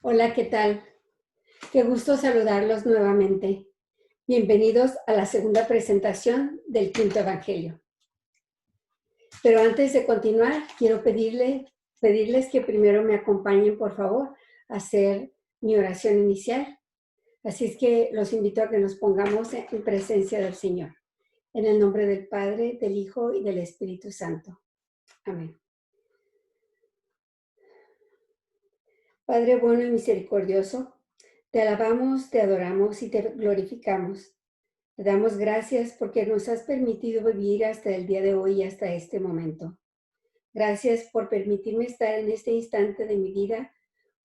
Hola, ¿qué tal? Qué gusto saludarlos nuevamente. Bienvenidos a la segunda presentación del Quinto Evangelio. Pero antes de continuar, quiero pedirles que primero me acompañen, por favor, a hacer mi oración inicial. Así es que los invito a que nos pongamos en presencia del Señor. En el nombre del Padre, del Hijo y del Espíritu Santo. Amén. Padre bueno y misericordioso, te alabamos, te adoramos y te glorificamos. Te damos gracias porque nos has permitido vivir hasta el día de hoy y hasta este momento. Gracias por permitirme estar en este instante de mi vida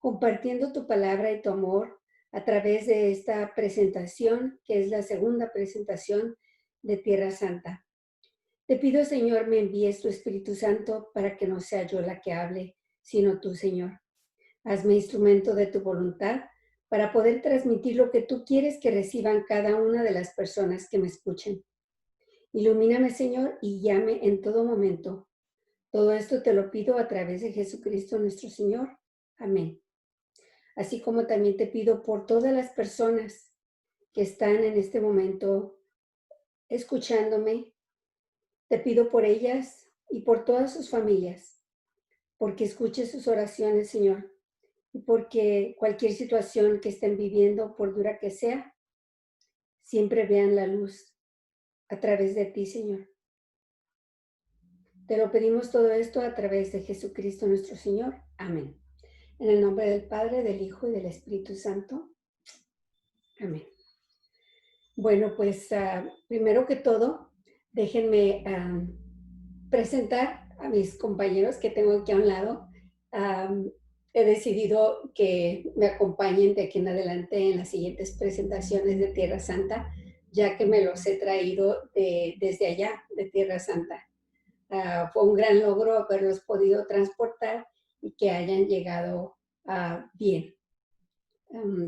compartiendo tu palabra y tu amor a través de esta presentación, que es la segunda presentación de Tierra Santa. Te pido, Señor, me envíes tu Espíritu Santo para que no sea yo la que hable, sino tú, Señor. Hazme instrumento de tu voluntad para poder transmitir lo que tú quieres que reciban cada una de las personas que me escuchen. Ilumíname, Señor, y llame en todo momento. Todo esto te lo pido a través de Jesucristo nuestro Señor. Amén. Así como también te pido por todas las personas que están en este momento escuchándome, te pido por ellas y por todas sus familias, porque escuches sus oraciones, Señor, y porque cualquier situación que estén viviendo, por dura que sea, siempre vean la luz a través de ti, Señor. Te lo pedimos todo esto a través de Jesucristo nuestro Señor. Amén. En el nombre del Padre, del Hijo y del Espíritu Santo. Amén. Bueno, pues primero que todo, déjenme presentar a mis compañeros que tengo aquí a un lado. He decidido que me acompañen de aquí en adelante en las siguientes presentaciones de Tierra Santa, ya que me los he traído desde allá, de Tierra Santa. Fue un gran logro haberlos podido transportar y que hayan llegado bien.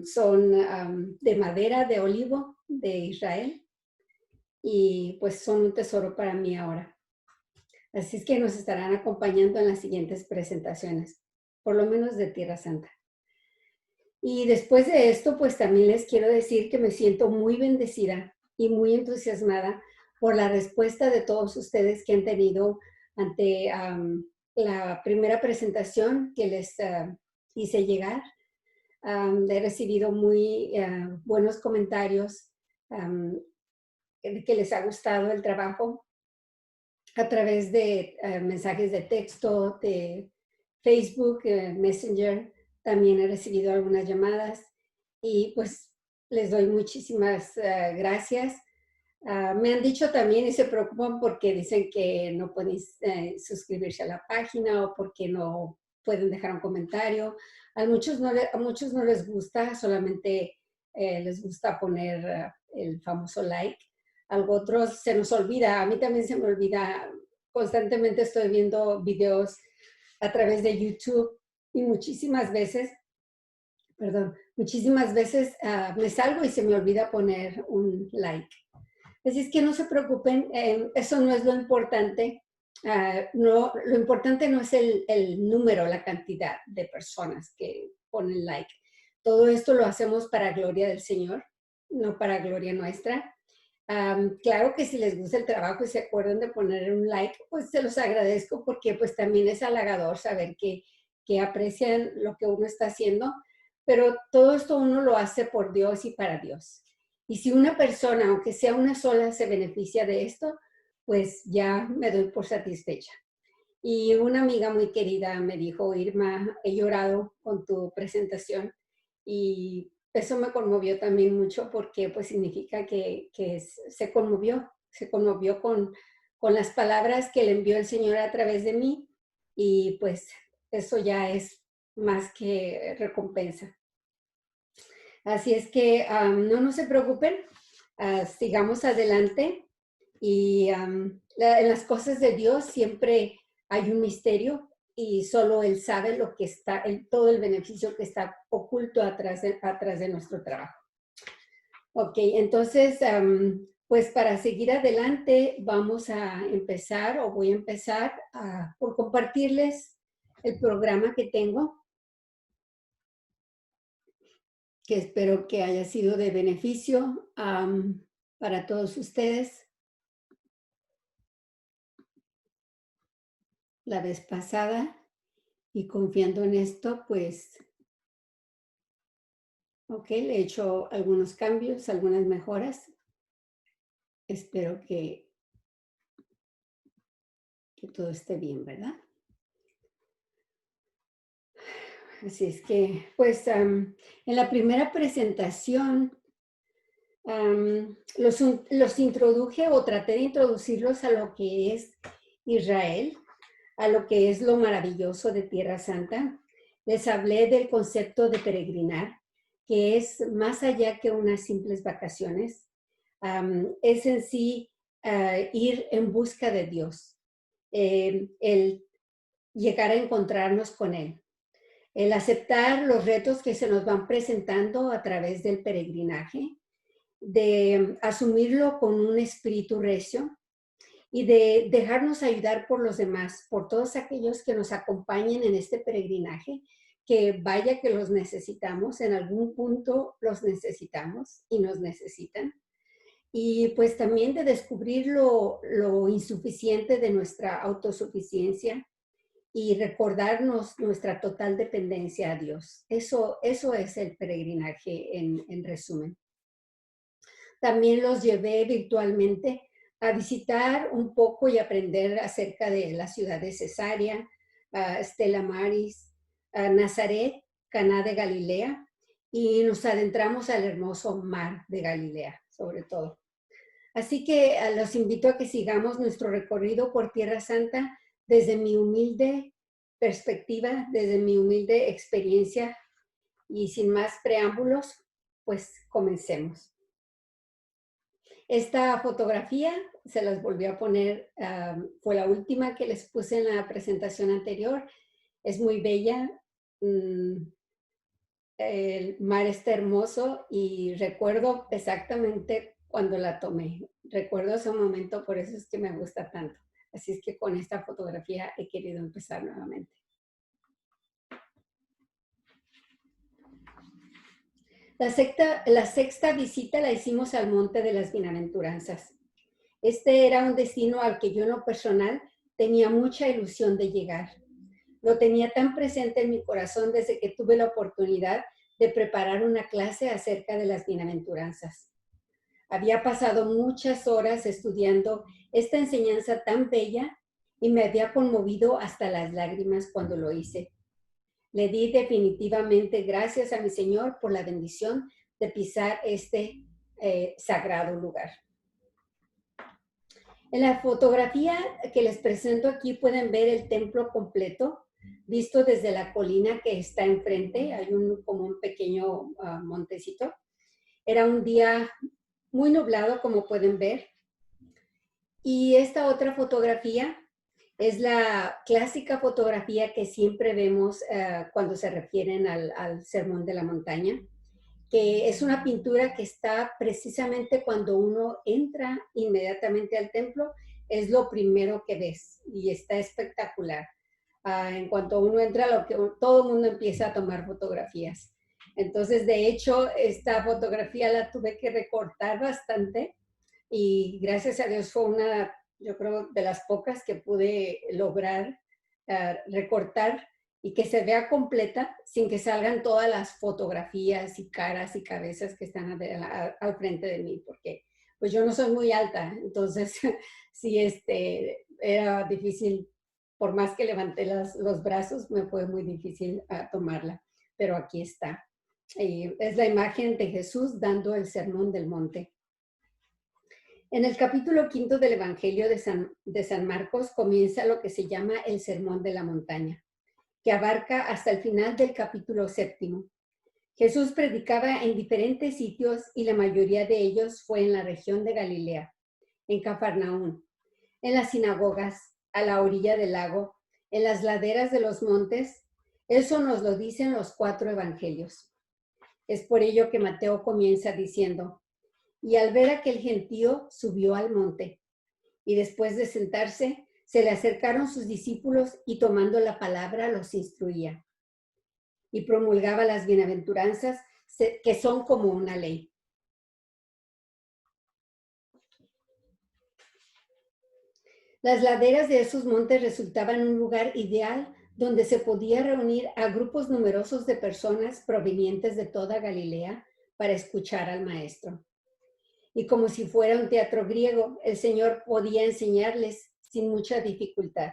Son de madera de olivo de Israel y pues son un tesoro para mí ahora. Así es que nos estarán acompañando en las siguientes presentaciones, por lo menos de Tierra Santa. Y después de esto, pues también les quiero decir que me siento muy bendecida y muy entusiasmada por la respuesta de todos ustedes que han tenido ante la primera presentación que les hice llegar. He recibido muy buenos comentarios, que les ha gustado el trabajo a través de mensajes de texto, de Facebook, Messenger. También he recibido algunas llamadas y pues les doy muchísimas gracias. Me han dicho también y se preocupan porque dicen que no pueden suscribirse a la página o porque no pueden dejar un comentario. A muchos no les gusta, solamente les gusta poner el famoso like. A otros se nos olvida, a mí también se me olvida. Constantemente estoy viendo videos a través de YouTube y muchísimas veces me salgo y se me olvida poner un like. Así es que no se preocupen, eso no es lo importante. No, lo importante no es el número, la cantidad de personas que ponen like. Todo esto lo hacemos para gloria del Señor, no para gloria nuestra. Claro que si les gusta el trabajo y se acuerdan de poner un like, pues se los agradezco porque pues también es halagador saber que aprecian lo que uno está haciendo, pero todo esto uno lo hace por Dios y para Dios. Y si una persona, aunque sea una sola, se beneficia de esto, pues ya me doy por satisfecha. Y una amiga muy querida me dijo, Irma, he llorado con tu presentación y eso me conmovió también mucho porque pues significa que se conmovió con las palabras que le envió el Señor a través de mí y pues eso ya es más que recompensa. Así es que no se preocupen, sigamos adelante y en las cosas de Dios siempre hay un misterio y solo Él sabe lo que está, todo el beneficio que está oculto atrás de nuestro trabajo. Ok, entonces, pues para seguir adelante vamos a empezar o voy a empezar por compartirles el programa que tengo. que espero que haya sido de beneficio para todos ustedes. La vez pasada, y confiando en esto, pues, ok, le he hecho algunos cambios, algunas mejoras. Espero que todo esté bien, ¿verdad? Así es que, pues, en la primera presentación, los introduje o traté de introducirlos a lo que es Israel, a lo que es lo maravilloso de Tierra Santa. Les hablé del concepto de peregrinar, que es más allá que unas simples vacaciones. Es en sí ir en busca de Dios, el llegar a encontrarnos con Él, el aceptar los retos que se nos van presentando a través del peregrinaje, de asumirlo con un espíritu recio y de dejarnos ayudar por los demás, por todos aquellos que nos acompañen en este peregrinaje, que vaya que los necesitamos, en algún punto los necesitamos y nos necesitan. Y pues también de descubrir lo insuficiente de nuestra autosuficiencia y recordarnos nuestra total dependencia a Dios. Eso es el peregrinaje en resumen. También los llevé virtualmente a visitar un poco y aprender acerca de la ciudad de Cesarea, Stella Maris, Nazaret, Caná de Galilea, y nos adentramos al hermoso mar de Galilea, sobre todo. Así que los invito a que sigamos nuestro recorrido por Tierra Santa desde mi humilde perspectiva, desde mi humilde experiencia, y sin más preámbulos, pues comencemos. Esta fotografía se las volví a poner, fue la última que les puse en la presentación anterior. Es muy bella, el mar está hermoso y recuerdo exactamente cuando la tomé. Recuerdo ese momento, por eso es que me gusta tanto. Así es que con esta fotografía he querido empezar nuevamente. La sexta visita la hicimos al Monte de las Bienaventuranzas. Este era un destino al que yo en lo personal tenía mucha ilusión de llegar. Lo tenía tan presente en mi corazón desde que tuve la oportunidad de preparar una clase acerca de las bienaventuranzas. Había pasado muchas horas estudiando esta enseñanza tan bella y me había conmovido hasta las lágrimas cuando lo hice. Le di definitivamente gracias a mi Señor por la bendición de pisar este sagrado lugar. En la fotografía que les presento aquí pueden ver el templo completo, visto desde la colina que está enfrente. Hay como un pequeño montecito. Era un día muy nublado, como pueden ver. Y esta otra fotografía es la clásica fotografía que siempre vemos cuando se refieren al Sermón de la Montaña, que es una pintura que está precisamente cuando uno entra inmediatamente al templo, es lo primero que ves y está espectacular. En cuanto uno entra, todo el mundo empieza a tomar fotografías. Entonces, de hecho, esta fotografía la tuve que recortar bastante y gracias a Dios fue una, yo creo, de las pocas que pude lograr recortar y que se vea completa sin que salgan todas las fotografías y caras y cabezas que están al frente de mí, porque pues yo no soy muy alta, entonces sí, era difícil, por más que levanté los brazos, me fue muy difícil tomarla, pero aquí está. Y es la imagen de Jesús dando el sermón del monte. En el capítulo 5 del Evangelio de San Marcos comienza lo que se llama el Sermón de la Montaña, que abarca hasta el final del capítulo 7. Jesús predicaba en diferentes sitios y la mayoría de ellos fue en la región de Galilea, en Cafarnaún, en las sinagogas, a la orilla del lago, en las laderas de los montes. Eso nos lo dicen los 4 evangelios. Es por ello que Mateo comienza diciendo: y al ver aquel gentío subió al monte, y después de sentarse, se le acercaron sus discípulos y tomando la palabra los instruía. Y promulgaba las bienaventuranzas que son como una ley. Las laderas de esos montes resultaban un lugar ideal donde se podía reunir a grupos numerosos de personas provenientes de toda Galilea para escuchar al maestro. Y como si fuera un teatro griego, el Señor podía enseñarles sin mucha dificultad.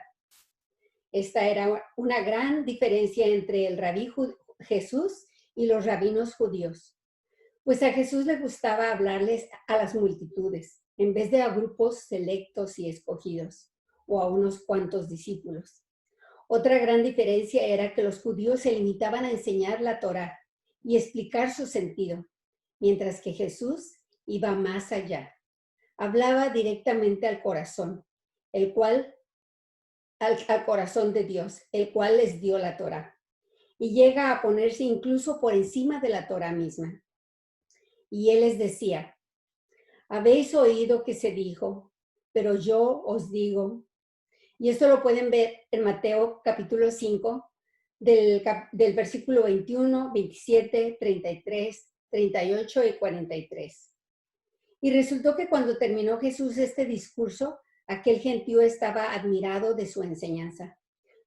Esta era una gran diferencia entre el rabí Jesús y los rabinos judíos. Pues a Jesús le gustaba hablarles a las multitudes, en vez de a grupos selectos y escogidos, o a unos cuantos discípulos. Otra gran diferencia era que los judíos se limitaban a enseñar la Torá y explicar su sentido, mientras que Jesús iba más allá. Hablaba directamente al corazón, al corazón de Dios, el cual les dio la Torá, y llega a ponerse incluso por encima de la Torá misma. Y él les decía: habéis oído que se dijo, pero yo os digo. Y esto lo pueden ver en Mateo capítulo 5, del versículo 21, 27, 33, 38 y 43. Y resultó que cuando terminó Jesús este discurso, aquel gentío estaba admirado de su enseñanza,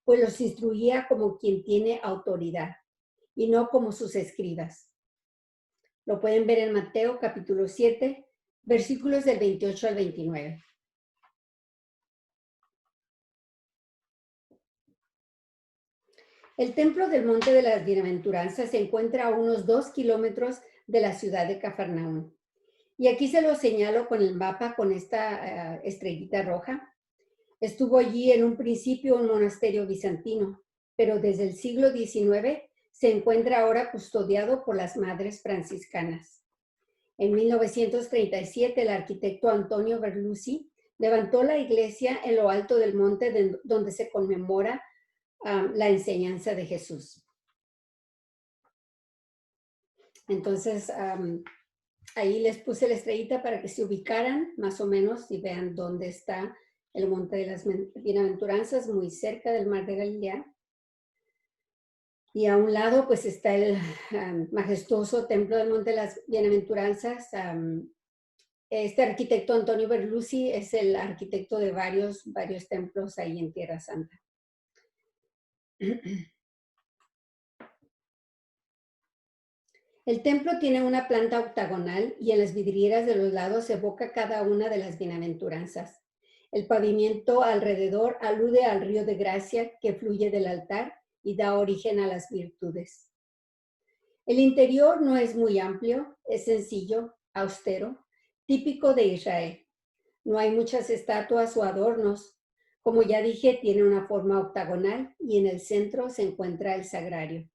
pues los instruía como quien tiene autoridad y no como sus escribas. Lo pueden ver en Mateo capítulo 7, versículos del 28 al 29. El templo del Monte de las Bienaventuranzas se encuentra a unos 2 kilómetros de la ciudad de Cafarnaúm. Y aquí se lo señalo con el mapa, con esta estrellita roja. Estuvo allí en un principio un monasterio bizantino, pero desde el siglo XIX se encuentra ahora custodiado por las Madres Franciscanas. En 1937, el arquitecto Antonio Berluzzi levantó la iglesia en lo alto del monte donde se conmemora la enseñanza de Jesús. Entonces, ahí les puse la estrellita para que se ubicaran más o menos y vean dónde está el Monte de las Bienaventuranzas, muy cerca del Mar de Galilea. Y a un lado pues está el majestuoso Templo del Monte de las Bienaventuranzas. Este arquitecto Antonio Berluzzi es el arquitecto de varios templos ahí en Tierra Santa. El templo tiene una planta octagonal y en las vidrieras de los lados evoca cada una de las bienaventuranzas. El pavimento alrededor alude al río de gracia que fluye del altar y da origen a las virtudes. El interior no es muy amplio, es sencillo, austero, típico de Israel. No hay muchas estatuas o adornos. Como ya dije, tiene una forma octagonal y en el centro se encuentra el sagrario.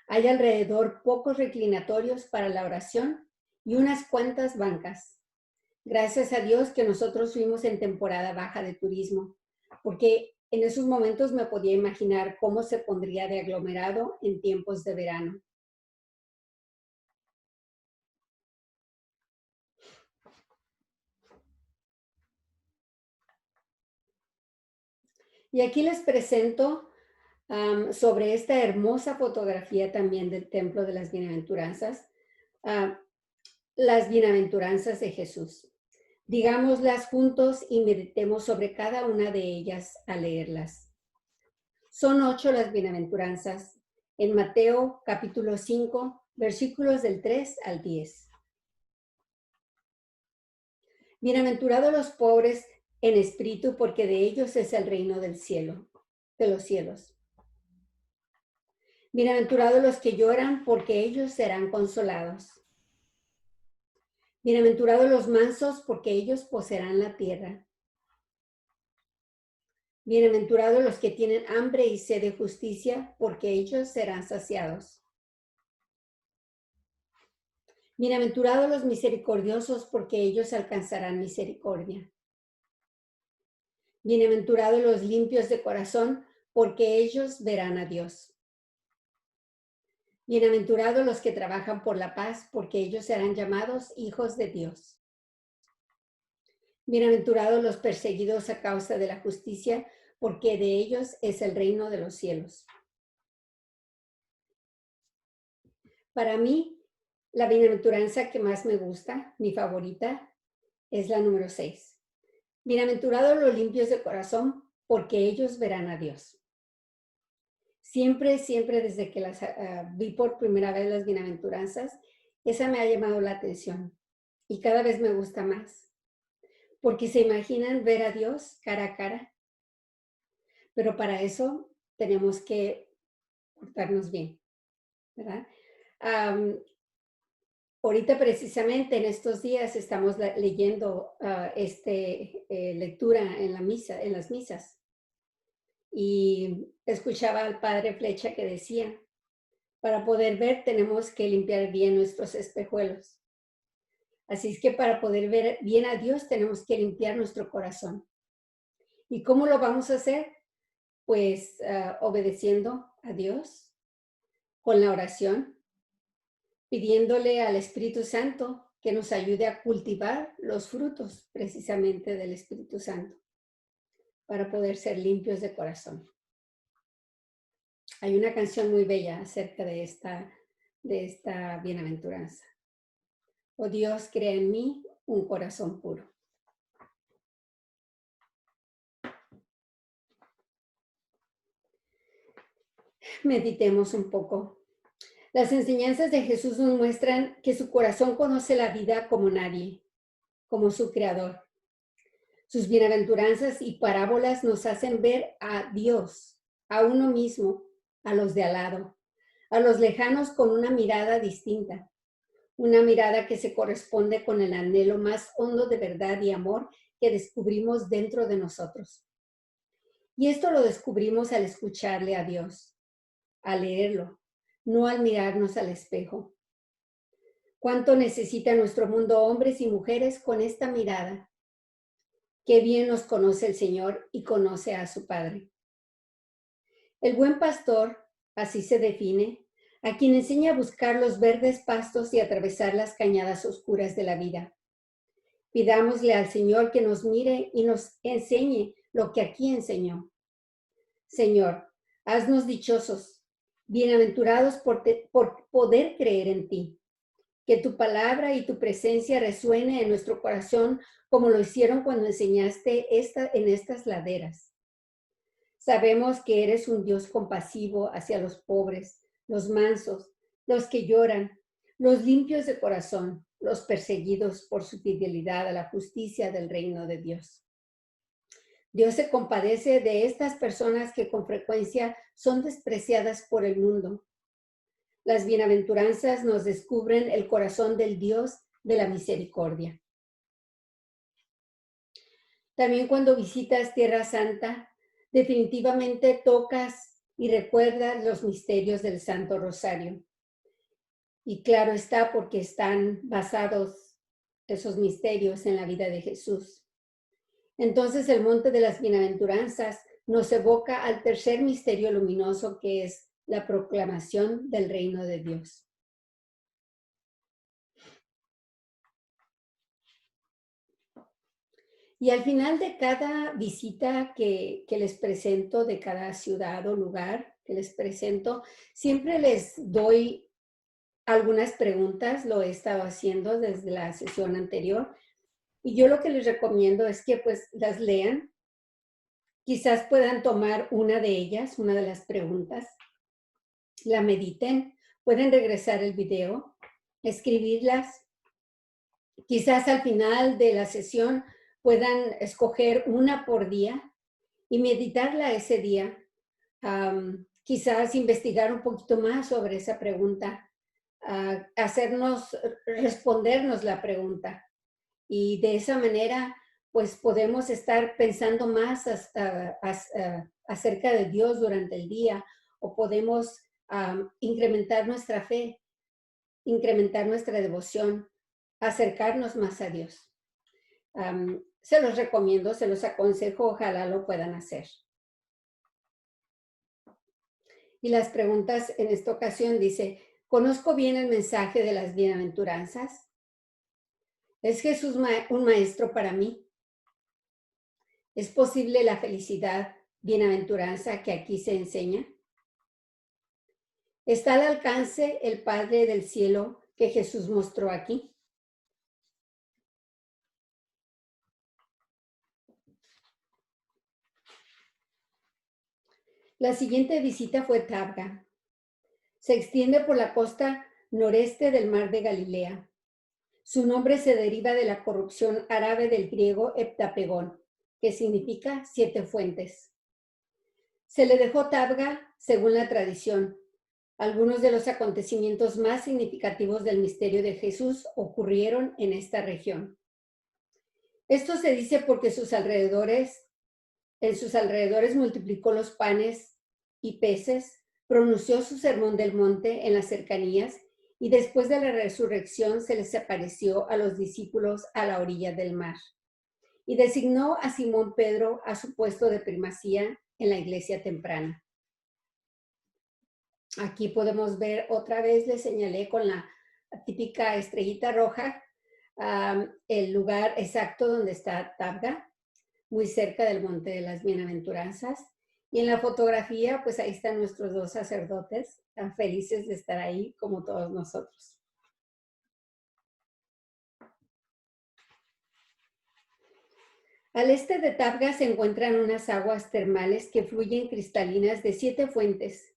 Hay alrededor pocos reclinatorios para la oración y unas cuantas bancas. Gracias a Dios que nosotros fuimos en temporada baja de turismo, porque en esos momentos me podía imaginar cómo se pondría de aglomerado en tiempos de verano. Y aquí les presento sobre esta hermosa fotografía también del Templo de las Bienaventuranzas, las Bienaventuranzas de Jesús. Digámoslas juntos y meditemos sobre cada una de ellas al leerlas. Son 8 las bienaventuranzas en Mateo capítulo 5, versículos del 3 al 10. Bienaventurados los pobres en espíritu, porque de ellos es el reino del cielo, de los cielos. Bienaventurados los que lloran, porque ellos serán consolados. Bienaventurados los mansos, porque ellos poseerán la tierra. Bienaventurados los que tienen hambre y sed de justicia, porque ellos serán saciados. Bienaventurados los misericordiosos, porque ellos alcanzarán misericordia. Bienaventurados los limpios de corazón, porque ellos verán a Dios. Bienaventurados los que trabajan por la paz, porque ellos serán llamados hijos de Dios. Bienaventurados los perseguidos a causa de la justicia, porque de ellos es el reino de los cielos. Para mí, la bienaventuranza que más me gusta, mi favorita, es la número 6. Bienaventurados los limpios de corazón, porque ellos verán a Dios. Siempre, siempre desde que las vi por primera vez las bienaventuranzas, esa me ha llamado la atención y cada vez me gusta más, porque se imaginan ver a Dios cara a cara, pero para eso tenemos que portarnos bien, ¿verdad? Ahorita precisamente en estos días estamos leyendo lectura en la misa, en las misas, y escuchaba al padre Flecha que decía, para poder ver tenemos que limpiar bien nuestros espejuelos. Así es que para poder ver bien a Dios tenemos que limpiar nuestro corazón. ¿Y cómo lo vamos a hacer? Pues obedeciendo a Dios, con la oración, pidiéndole al Espíritu Santo que nos ayude a cultivar los frutos precisamente del Espíritu Santo para poder ser limpios de corazón. Hay una canción muy bella acerca de esta bienaventuranza. Oh Dios, crea en mí un corazón puro. Meditemos un poco. Las enseñanzas de Jesús nos muestran que su corazón conoce la vida como nadie, como su creador. Sus bienaventuranzas y parábolas nos hacen ver a Dios, a uno mismo, a los de al lado, a los lejanos con una mirada distinta, una mirada que se corresponde con el anhelo más hondo de verdad y amor que descubrimos dentro de nosotros. Y esto lo descubrimos al escucharle a Dios, al leerlo, no al mirarnos al espejo. ¿Cuánto necesita nuestro mundo hombres y mujeres con esta mirada? Qué bien nos conoce el Señor y conoce a su Padre. El buen pastor, así se define, a quien enseña a buscar los verdes pastos y atravesar las cañadas oscuras de la vida. Pidámosle al Señor que nos mire y nos enseñe lo que aquí enseñó. Señor, haznos dichosos, bienaventurados por poder creer en ti. Que tu palabra y tu presencia resuene en nuestro corazón como lo hicieron cuando enseñaste en estas laderas. Sabemos que eres un Dios compasivo hacia los pobres, los mansos, los que lloran, los limpios de corazón, los perseguidos por su fidelidad a la justicia del reino de Dios. Dios se compadece de estas personas que con frecuencia son despreciadas por el mundo. Las bienaventuranzas nos descubren el corazón del Dios de la misericordia. También cuando visitas Tierra Santa, definitivamente tocas y recuerdas los misterios del Santo Rosario. Y claro está porque están basados esos misterios en la vida de Jesús. Entonces el Monte de las Bienaventuranzas nos evoca al tercer misterio luminoso que es la proclamación del reino de Dios. Y al final de cada visita que les presento, de cada ciudad o lugar que les presento, siempre les doy algunas preguntas, lo he estado haciendo desde la sesión anterior, y yo lo que les recomiendo es que pues las lean, quizás puedan tomar una de ellas, una de las preguntas, la mediten, pueden regresar el video, escribirlas, quizás al final de la sesión puedan escoger una por día y meditarla ese día. Quizás investigar un poquito más sobre esa pregunta, respondernos la pregunta. Y de esa manera, pues podemos estar pensando más acerca de Dios durante el día o podemos incrementar nuestra fe, incrementar nuestra devoción, acercarnos más a Dios. Se los recomiendo, se los aconsejo, ojalá lo puedan hacer. Y las preguntas en esta ocasión dice, ¿conozco bien el mensaje de las bienaventuranzas? ¿Es Jesús un maestro para mí? ¿Es posible la felicidad, bienaventuranza que aquí se enseña? Está al alcance el Padre del cielo que Jesús mostró aquí. La siguiente visita fue Tabga. Se extiende por la costa noreste del mar de Galilea. Su nombre se deriva de la corrupción árabe del griego heptapegón, que significa 7 fuentes. Se le dejó Tabga según la tradición. Algunos de los acontecimientos más significativos del misterio de Jesús ocurrieron en esta región. Esto se dice porque en sus alrededores multiplicó los panes y peces, pronunció su sermón del monte en las cercanías y después de la resurrección se les apareció a los discípulos a la orilla del mar. Y designó a Simón Pedro a su puesto de primacía en la iglesia temprana. Aquí podemos ver otra vez, le señalé con la típica estrellita roja, el lugar exacto donde está Tabga, muy cerca del Monte de las Bienaventuranzas. Y en la fotografía, pues ahí están nuestros 2 sacerdotes, tan felices de estar ahí como todos nosotros. Al este de Tabga se encuentran unas aguas termales que fluyen cristalinas de 7 fuentes.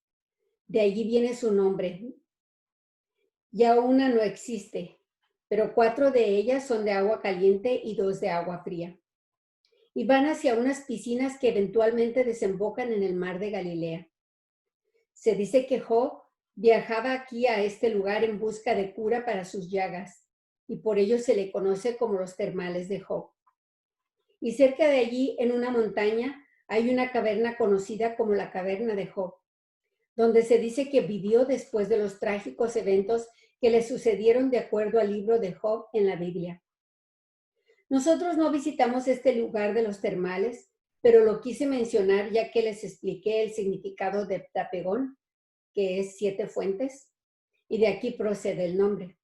De allí viene su nombre. Ya una no existe, pero 4 de ellas son de agua caliente y 2 de agua fría. Y van hacia unas piscinas que eventualmente desembocan en el mar de Galilea. Se dice que Job viajaba aquí a este lugar en busca de cura para sus llagas, y por ello se le conoce como los termales de Job. Y cerca de allí, en una montaña, hay una caverna conocida como la caverna de Job, donde se dice que vivió después de los trágicos eventos que le sucedieron de acuerdo al libro de Job en la Biblia. Nosotros no visitamos este lugar de los termales, pero lo quise mencionar ya que les expliqué el significado de heptapegón, que es 7 fuentes, y de aquí procede el nombre.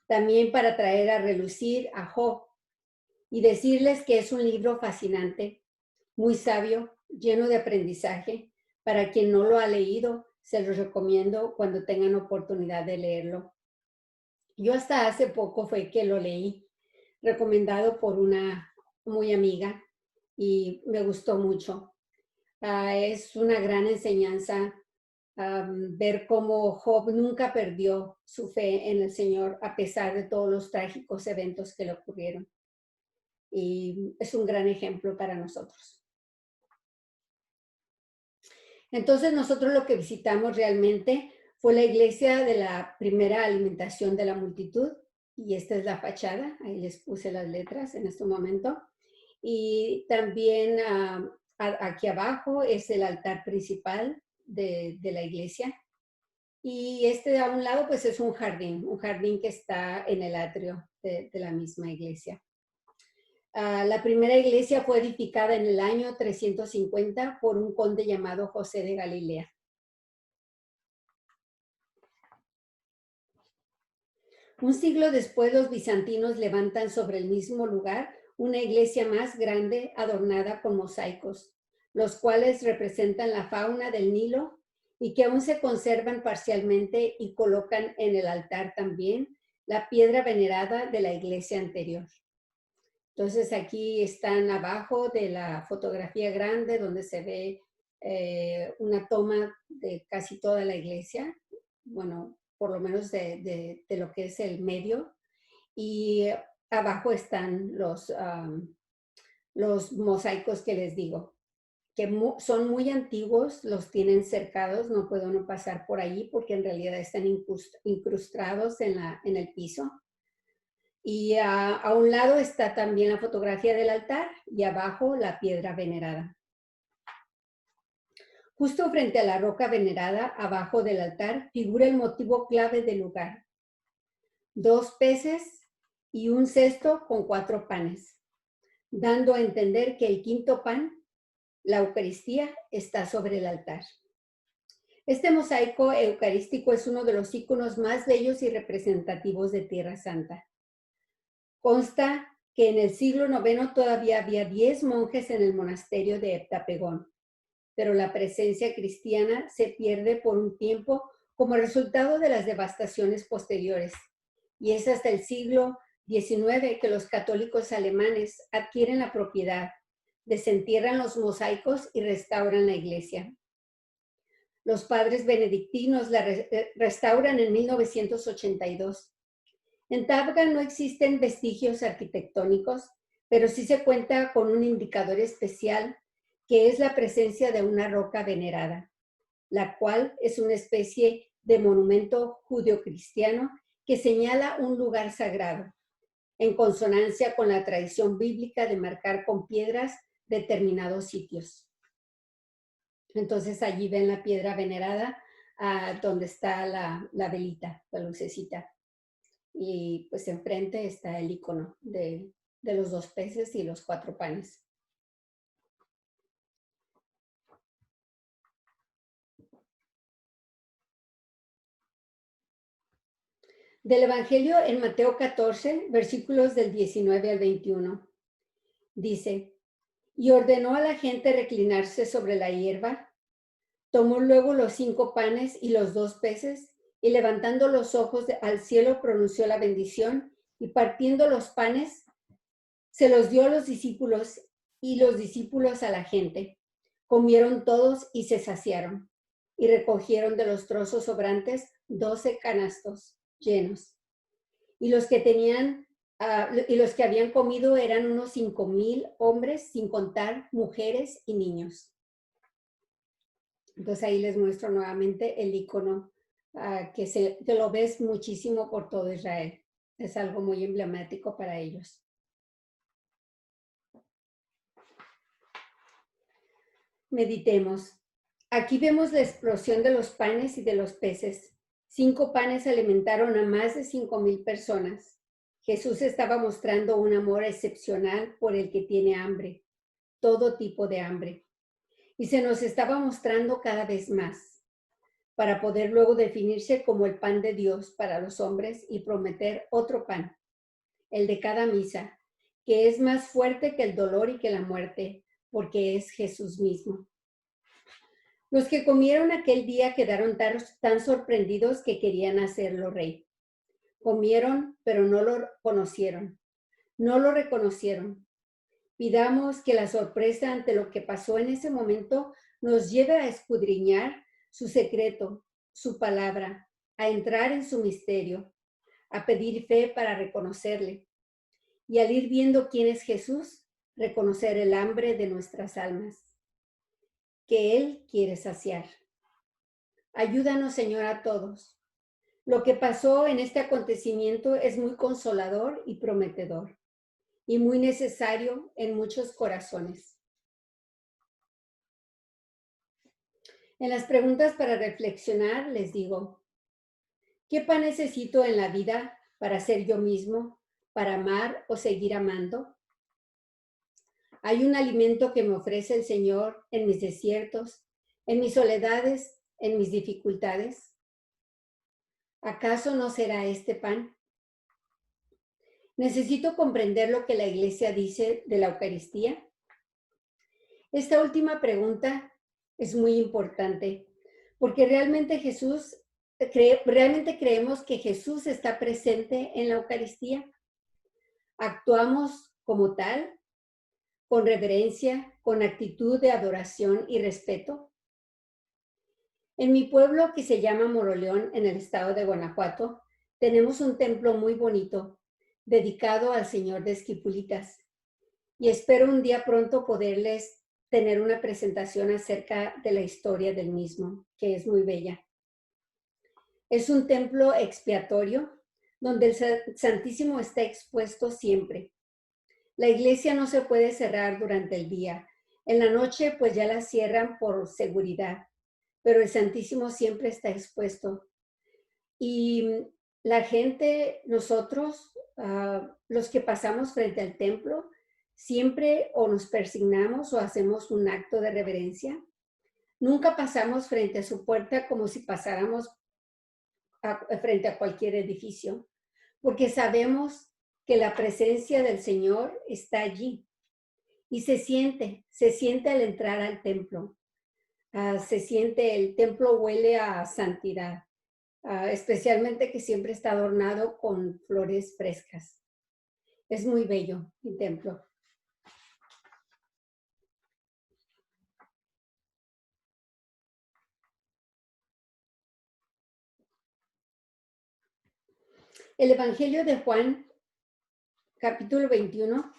También para traer a relucir a Job y decirles que es un libro fascinante, muy sabio, lleno de aprendizaje. Para quien no lo ha leído, se los recomiendo cuando tengan oportunidad de leerlo. Yo hasta hace poco fue que lo leí, recomendado por una muy amiga, y me gustó mucho. Es una gran enseñanza ver cómo Job nunca perdió su fe en el Señor a pesar de todos los trágicos eventos que le ocurrieron. Y es un gran ejemplo para nosotros. Entonces nosotros lo que visitamos realmente fue la iglesia de la primera alimentación de la multitud, y esta es la fachada, ahí les puse las letras en este momento. Y también aquí abajo es el altar principal de la iglesia. Y este de a un lado pues es un jardín que está en el atrio de la misma iglesia. La primera iglesia fue edificada en el año 350 por un conde llamado José de Galilea. Un siglo después, los bizantinos levantan sobre el mismo lugar una iglesia más grande adornada con mosaicos, los cuales representan la fauna del Nilo y que aún se conservan parcialmente, y colocan en el altar también la piedra venerada de la iglesia anterior. Entonces aquí están abajo de la fotografía grande donde se ve una toma de casi toda la iglesia, bueno, por lo menos de lo que es el medio, y abajo están los mosaicos que les digo, que son muy antiguos, los tienen cercados, no puedo no pasar por ahí porque en realidad están incrustados en el piso. Y a un lado está también la fotografía del altar y abajo la piedra venerada. Justo frente a la roca venerada, abajo del altar, figura el motivo clave del lugar: 2 peces y un cesto con 4 panes, dando a entender que el quinto pan, la Eucaristía, está sobre el altar. Este mosaico eucarístico es uno de los íconos más bellos y representativos de Tierra Santa. Consta que en el siglo IX todavía había 10 monjes en el monasterio de Heptapegón, pero la presencia cristiana se pierde por un tiempo como resultado de las devastaciones posteriores. Y es hasta el siglo XIX que los católicos alemanes adquieren la propiedad, desentierran los mosaicos y restauran la iglesia. Los padres benedictinos la restauran en 1982. En Tabga no existen vestigios arquitectónicos, pero sí se cuenta con un indicador especial que es la presencia de una roca venerada, la cual es una especie de monumento judeocristiano que señala un lugar sagrado, en consonancia con la tradición bíblica de marcar con piedras determinados sitios. Entonces allí ven la piedra venerada donde está la velita, la lucecita. Y pues enfrente está el icono de los 2 peces y los 4 panes. Del Evangelio en Mateo 14, versículos del 19 al 21. Dice, y ordenó a la gente reclinarse sobre la hierba. Tomó luego los 5 panes y los 2 peces, y levantando los ojos al cielo pronunció la bendición, y partiendo los panes, se los dio a los discípulos, y los discípulos a la gente. Comieron todos y se saciaron, y recogieron de los trozos sobrantes 12 canastos llenos. Y los que habían comido eran unos 5,000 hombres, sin contar mujeres y niños. Entonces ahí les muestro nuevamente el icono que lo ves muchísimo por todo Israel. Es algo muy emblemático para ellos. Meditemos. Aquí vemos la explosión de los panes y de los peces. 5 panes alimentaron a más de 5,000 personas. Jesús estaba mostrando un amor excepcional por el que tiene hambre, todo tipo de hambre. Y se nos estaba mostrando cada vez más, para poder luego definirse como el pan de Dios para los hombres y prometer otro pan, el de cada misa, que es más fuerte que el dolor y que la muerte, porque es Jesús mismo. Los que comieron aquel día quedaron tan sorprendidos que querían hacerlo rey. Comieron, pero no lo conocieron, no lo reconocieron. Pidamos que la sorpresa ante lo que pasó en ese momento nos lleve a escudriñar su secreto, su palabra, a entrar en su misterio, a pedir fe para reconocerle. Y al ir viendo quién es Jesús, reconocer el hambre de nuestras almas, que Él quiere saciar. Ayúdanos, Señor, a todos. Lo que pasó en este acontecimiento es muy consolador y prometedor, y muy necesario en muchos corazones. En las preguntas para reflexionar les digo, ¿qué pan necesito en la vida para ser yo mismo, para amar o seguir amando? ¿Hay un alimento que me ofrece el Señor en mis desiertos, en mis soledades, en mis dificultades? ¿Acaso no será este pan? ¿Necesito comprender lo que la Iglesia dice de la Eucaristía? Esta última pregunta es muy importante porque realmente creemos que Jesús está presente en la Eucaristía. Actuamos como tal, con reverencia, con actitud de adoración y respeto. En mi pueblo, que se llama Moroleón, en el estado de Guanajuato, tenemos un templo muy bonito dedicado al Señor de Esquipulitas. Y espero un día pronto poderles tener una presentación acerca de la historia del mismo, que es muy bella. Es un templo expiatorio donde el Santísimo está expuesto siempre. La iglesia no se puede cerrar durante el día. En la noche pues ya la cierran por seguridad, pero el Santísimo siempre está expuesto. Y la gente, nosotros, los que pasamos frente al templo, siempre o nos persignamos o hacemos un acto de reverencia. Nunca pasamos frente a su puerta como si pasáramos frente a cualquier edificio, porque sabemos que la presencia del Señor está allí y se siente al entrar al templo. Se siente, el templo huele a santidad, especialmente que siempre está adornado con flores frescas. Es muy bello el templo. El Evangelio de Juan, capítulo 21,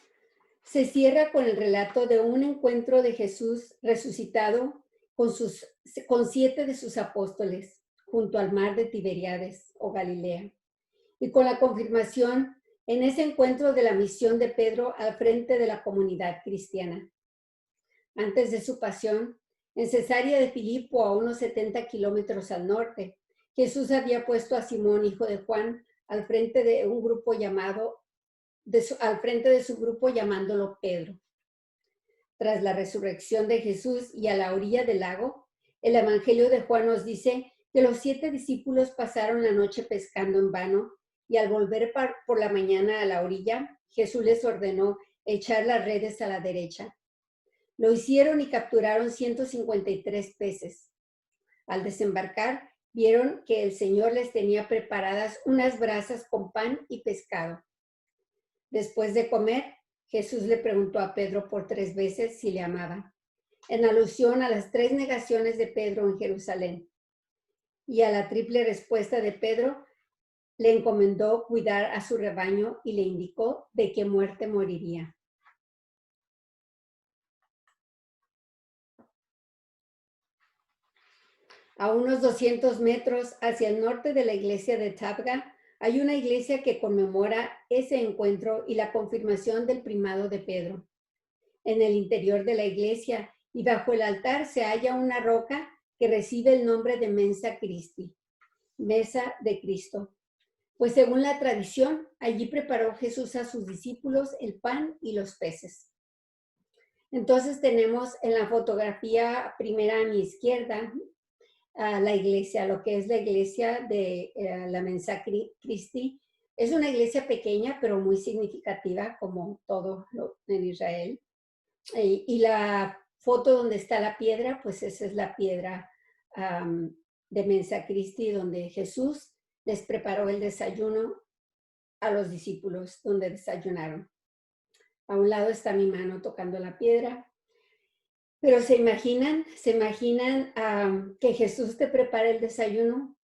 se cierra con el relato de un encuentro de Jesús resucitado con 7 de sus apóstoles junto al mar de Tiberíades o Galilea, y con la confirmación en ese encuentro de la misión de Pedro al frente de la comunidad cristiana. Antes de su pasión, en Cesarea de Filipo, a unos 70 kilómetros al norte, Jesús había puesto a Simón, hijo de Juan, al frente de un grupo al frente de su grupo llamándolo Pedro. Tras la resurrección de Jesús y a la orilla del lago, el Evangelio de Juan nos dice que los 7 discípulos pasaron la noche pescando en vano y al volver por la mañana a la orilla, Jesús les ordenó echar las redes a la derecha. Lo hicieron y capturaron 153 peces. Al desembarcar, vieron que el Señor les tenía preparadas unas brasas con pan y pescado. Después de comer, Jesús le preguntó a Pedro por 3 veces si le amaba, en alusión a las 3 negaciones de Pedro en Jerusalén. Y a la triple respuesta de Pedro, le encomendó cuidar a su rebaño y le indicó de qué muerte moriría. A unos 200 metros hacia el norte de la iglesia de Tabga, hay una iglesia que conmemora ese encuentro y la confirmación del primado de Pedro. En el interior de la iglesia y bajo el altar se halla una roca que recibe el nombre de Mensa Christi, mesa de Cristo. Pues según la tradición, allí preparó Jesús a sus discípulos el pan y los peces. Entonces tenemos en la fotografía primera a mi izquierda a la iglesia, lo que es la iglesia de la Mensa Christi. Es una iglesia pequeña, pero muy significativa, como todo en Israel. Y la foto donde está la piedra, pues esa es la piedra de Mensa Christi, donde Jesús les preparó el desayuno a los discípulos, donde desayunaron. A un lado está mi mano tocando la piedra. Pero ¿se imaginan que Jesús te prepara el desayuno?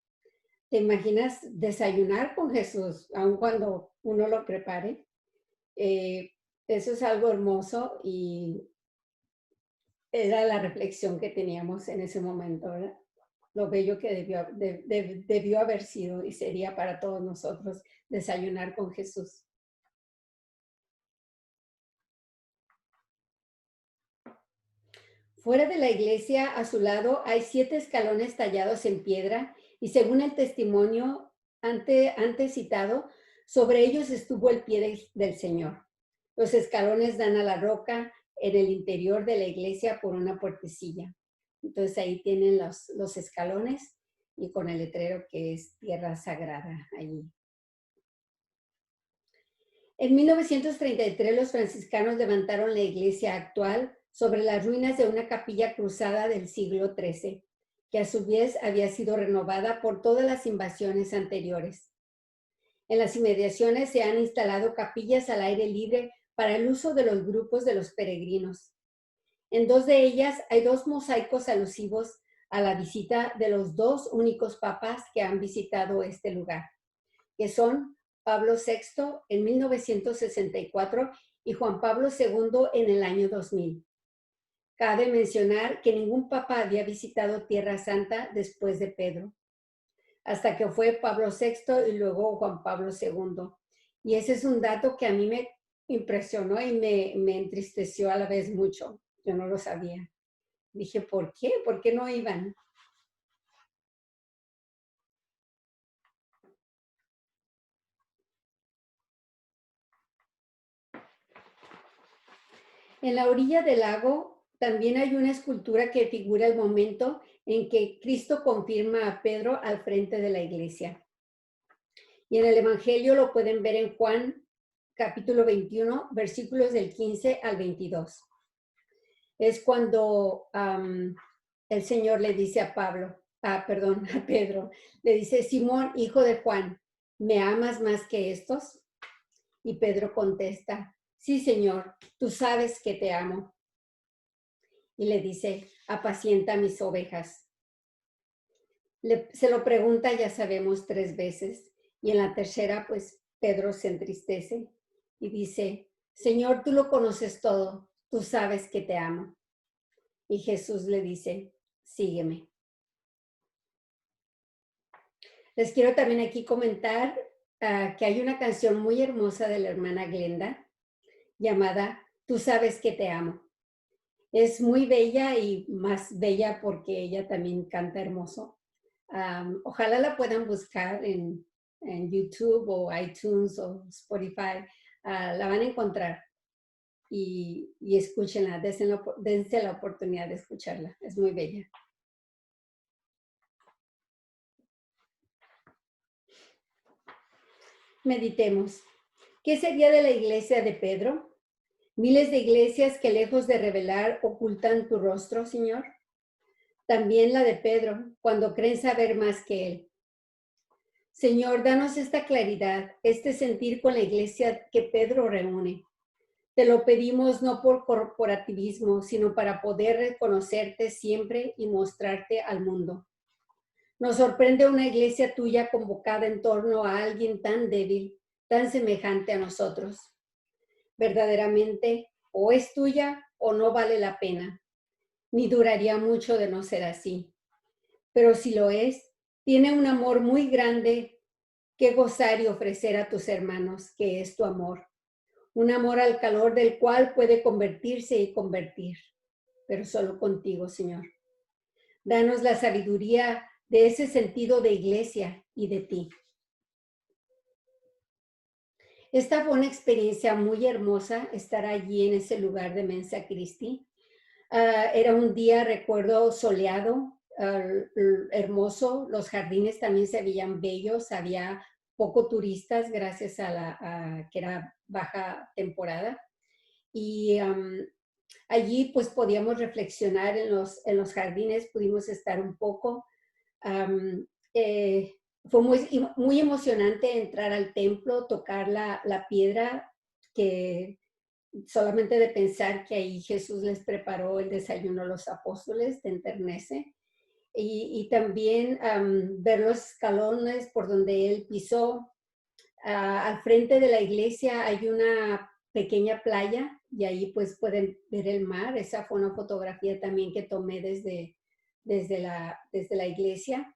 ¿Te imaginas desayunar con Jesús, aun cuando uno lo prepare? Eso es algo hermoso y era la reflexión que teníamos en ese momento, ¿verdad? Lo bello que debió haber sido y sería para todos nosotros desayunar con Jesús. Fuera de la iglesia, a su lado, hay 7 escalones tallados en piedra y según el testimonio antes citado, sobre ellos estuvo el pie del Señor. Los escalones dan a la roca en el interior de la iglesia por una puertecilla. Entonces ahí tienen los escalones y con el letrero que es tierra sagrada allí. En 1933 los franciscanos levantaron la iglesia actual sobre las ruinas de una capilla cruzada del siglo XIII, que a su vez había sido renovada por todas las invasiones anteriores. En las inmediaciones se han instalado capillas al aire libre para el uso de los grupos de los peregrinos. En 2 de ellas hay 2 mosaicos alusivos a la visita de los 2 únicos papas que han visitado este lugar, que son Pablo VI en 1964 y Juan Pablo II en el año 2000. Cabe mencionar que ningún papa había visitado Tierra Santa después de Pedro, hasta que fue Pablo VI y luego Juan Pablo II. Y ese es un dato que a mí me impresionó y me entristeció a la vez mucho. Yo no lo sabía. Dije, ¿por qué? ¿Por qué no iban? En la orilla del lago también hay una escultura que figura el momento en que Cristo confirma a Pedro al frente de la iglesia. Y en el Evangelio lo pueden ver en Juan capítulo 21, versículos del 15 al 22. Es cuando el Señor le dice a Pablo, perdón, a Pedro. Le dice, Simón, hijo de Juan, ¿me amas más que estos? Y Pedro contesta, sí, Señor, tú sabes que te amo. Y le dice, apacienta mis ovejas. Se lo pregunta, ya sabemos, 3 veces. Y en la tercera, pues Pedro se entristece y dice, Señor, tú lo conoces todo, tú sabes que te amo. Y Jesús le dice, sígueme. Les quiero también aquí comentar que hay una canción muy hermosa de la hermana Glenda llamada Tú sabes que te amo. Es muy bella y más bella porque ella también canta hermoso. Ojalá la puedan buscar en YouTube o iTunes o Spotify. La van a encontrar y escúchenla, dense la oportunidad de escucharla. Es muy bella. Meditemos. ¿Qué sería de la iglesia de Pedro? Miles de iglesias que lejos de revelar ocultan tu rostro, Señor. También la de Pedro, cuando creen saber más que él. Señor, danos esta claridad, este sentir con la iglesia que Pedro reúne. Te lo pedimos no por corporativismo, sino para poder reconocerte siempre y mostrarte al mundo. Nos sorprende una iglesia tuya convocada en torno a alguien tan débil, tan semejante a nosotros. Verdaderamente, o es tuya o no vale la pena, ni duraría mucho de no ser así. Pero si lo es, tiene un amor muy grande que gozar y ofrecer a tus hermanos, que es tu amor. Un amor al calor del cual puede convertirse y convertir, pero solo contigo, Señor. Danos la sabiduría de ese sentido de iglesia y de ti. Esta fue una experiencia muy hermosa, estar allí en ese lugar de Mensa Christi. Era un día, recuerdo, soleado, hermoso. Los jardines también se veían bellos, había poco turistas gracias a que era baja temporada. Y allí pues podíamos reflexionar en los jardines, pudimos estar un poco. Fue muy emocionante entrar al templo, tocar la piedra, que solamente de pensar que ahí Jesús les preparó el desayuno a los apóstoles, te enternece. Y también ver los escalones por donde él pisó. Al frente de la iglesia hay una pequeña playa y ahí pues pueden ver el mar. Esa fue una fotografía también que tomé desde la iglesia.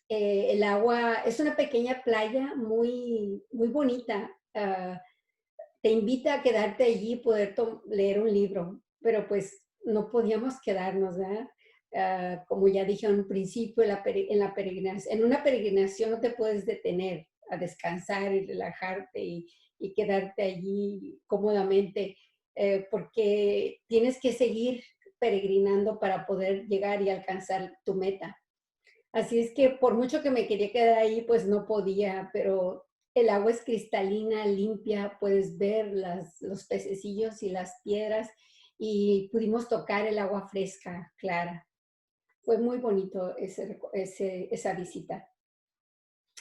El agua es una pequeña playa muy, muy bonita. Te invita a quedarte allí y poder leer un libro, pero pues no podíamos quedarnos, ¿verdad? Como ya dije en un principio, en una peregrinación no te puedes detener a descansar y relajarte y quedarte allí cómodamente, porque tienes que seguir peregrinando para poder llegar y alcanzar tu meta. Así es que por mucho que me quería quedar ahí, pues no podía, pero el agua es cristalina, limpia, puedes ver los pececillos y las piedras y pudimos tocar el agua fresca, clara. Fue muy bonito esa visita.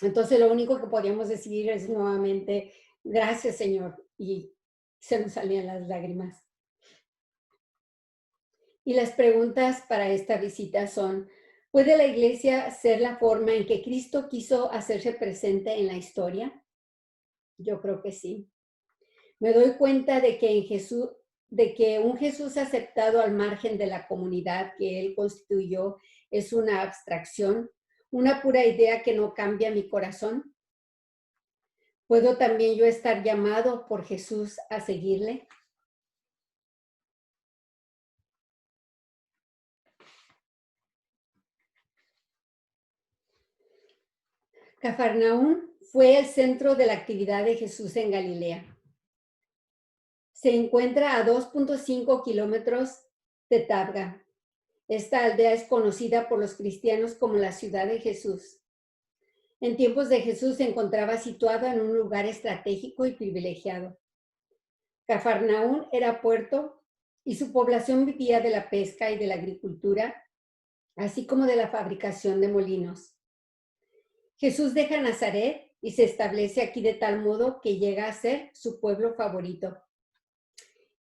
Entonces lo único que podíamos decir es nuevamente, gracias Señor, y se nos salían las lágrimas. Y las preguntas para esta visita son, ¿puede la iglesia ser la forma en que Cristo quiso hacerse presente en la historia? Yo creo que sí. Me doy cuenta de que un Jesús aceptado al margen de la comunidad que él constituyó es una abstracción, una pura idea que no cambia mi corazón. ¿Puedo también yo estar llamado por Jesús a seguirle? Cafarnaúm fue el centro de la actividad de Jesús en Galilea. Se encuentra a 2.5 kilómetros de Tabga. Esta aldea es conocida por los cristianos como la ciudad de Jesús. En tiempos de Jesús se encontraba situada en un lugar estratégico y privilegiado. Cafarnaúm era puerto y su población vivía de la pesca y de la agricultura. así como de la fabricación de molinos. Jesús deja Nazaret y se establece aquí de tal modo que llega a ser su pueblo favorito.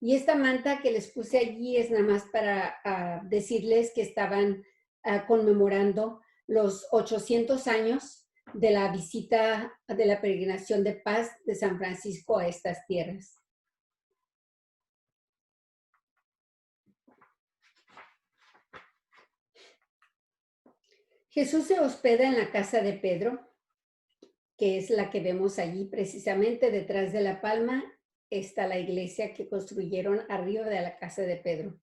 Y esta manta que les puse allí es nada más para decirles que estaban conmemorando los 800 años de la visita de la peregrinación de paz de San Francisco a estas tierras. Jesús se hospeda en la casa de Pedro, que es la que vemos allí precisamente detrás de la palma. Está la iglesia que construyeron arriba de la casa de Pedro.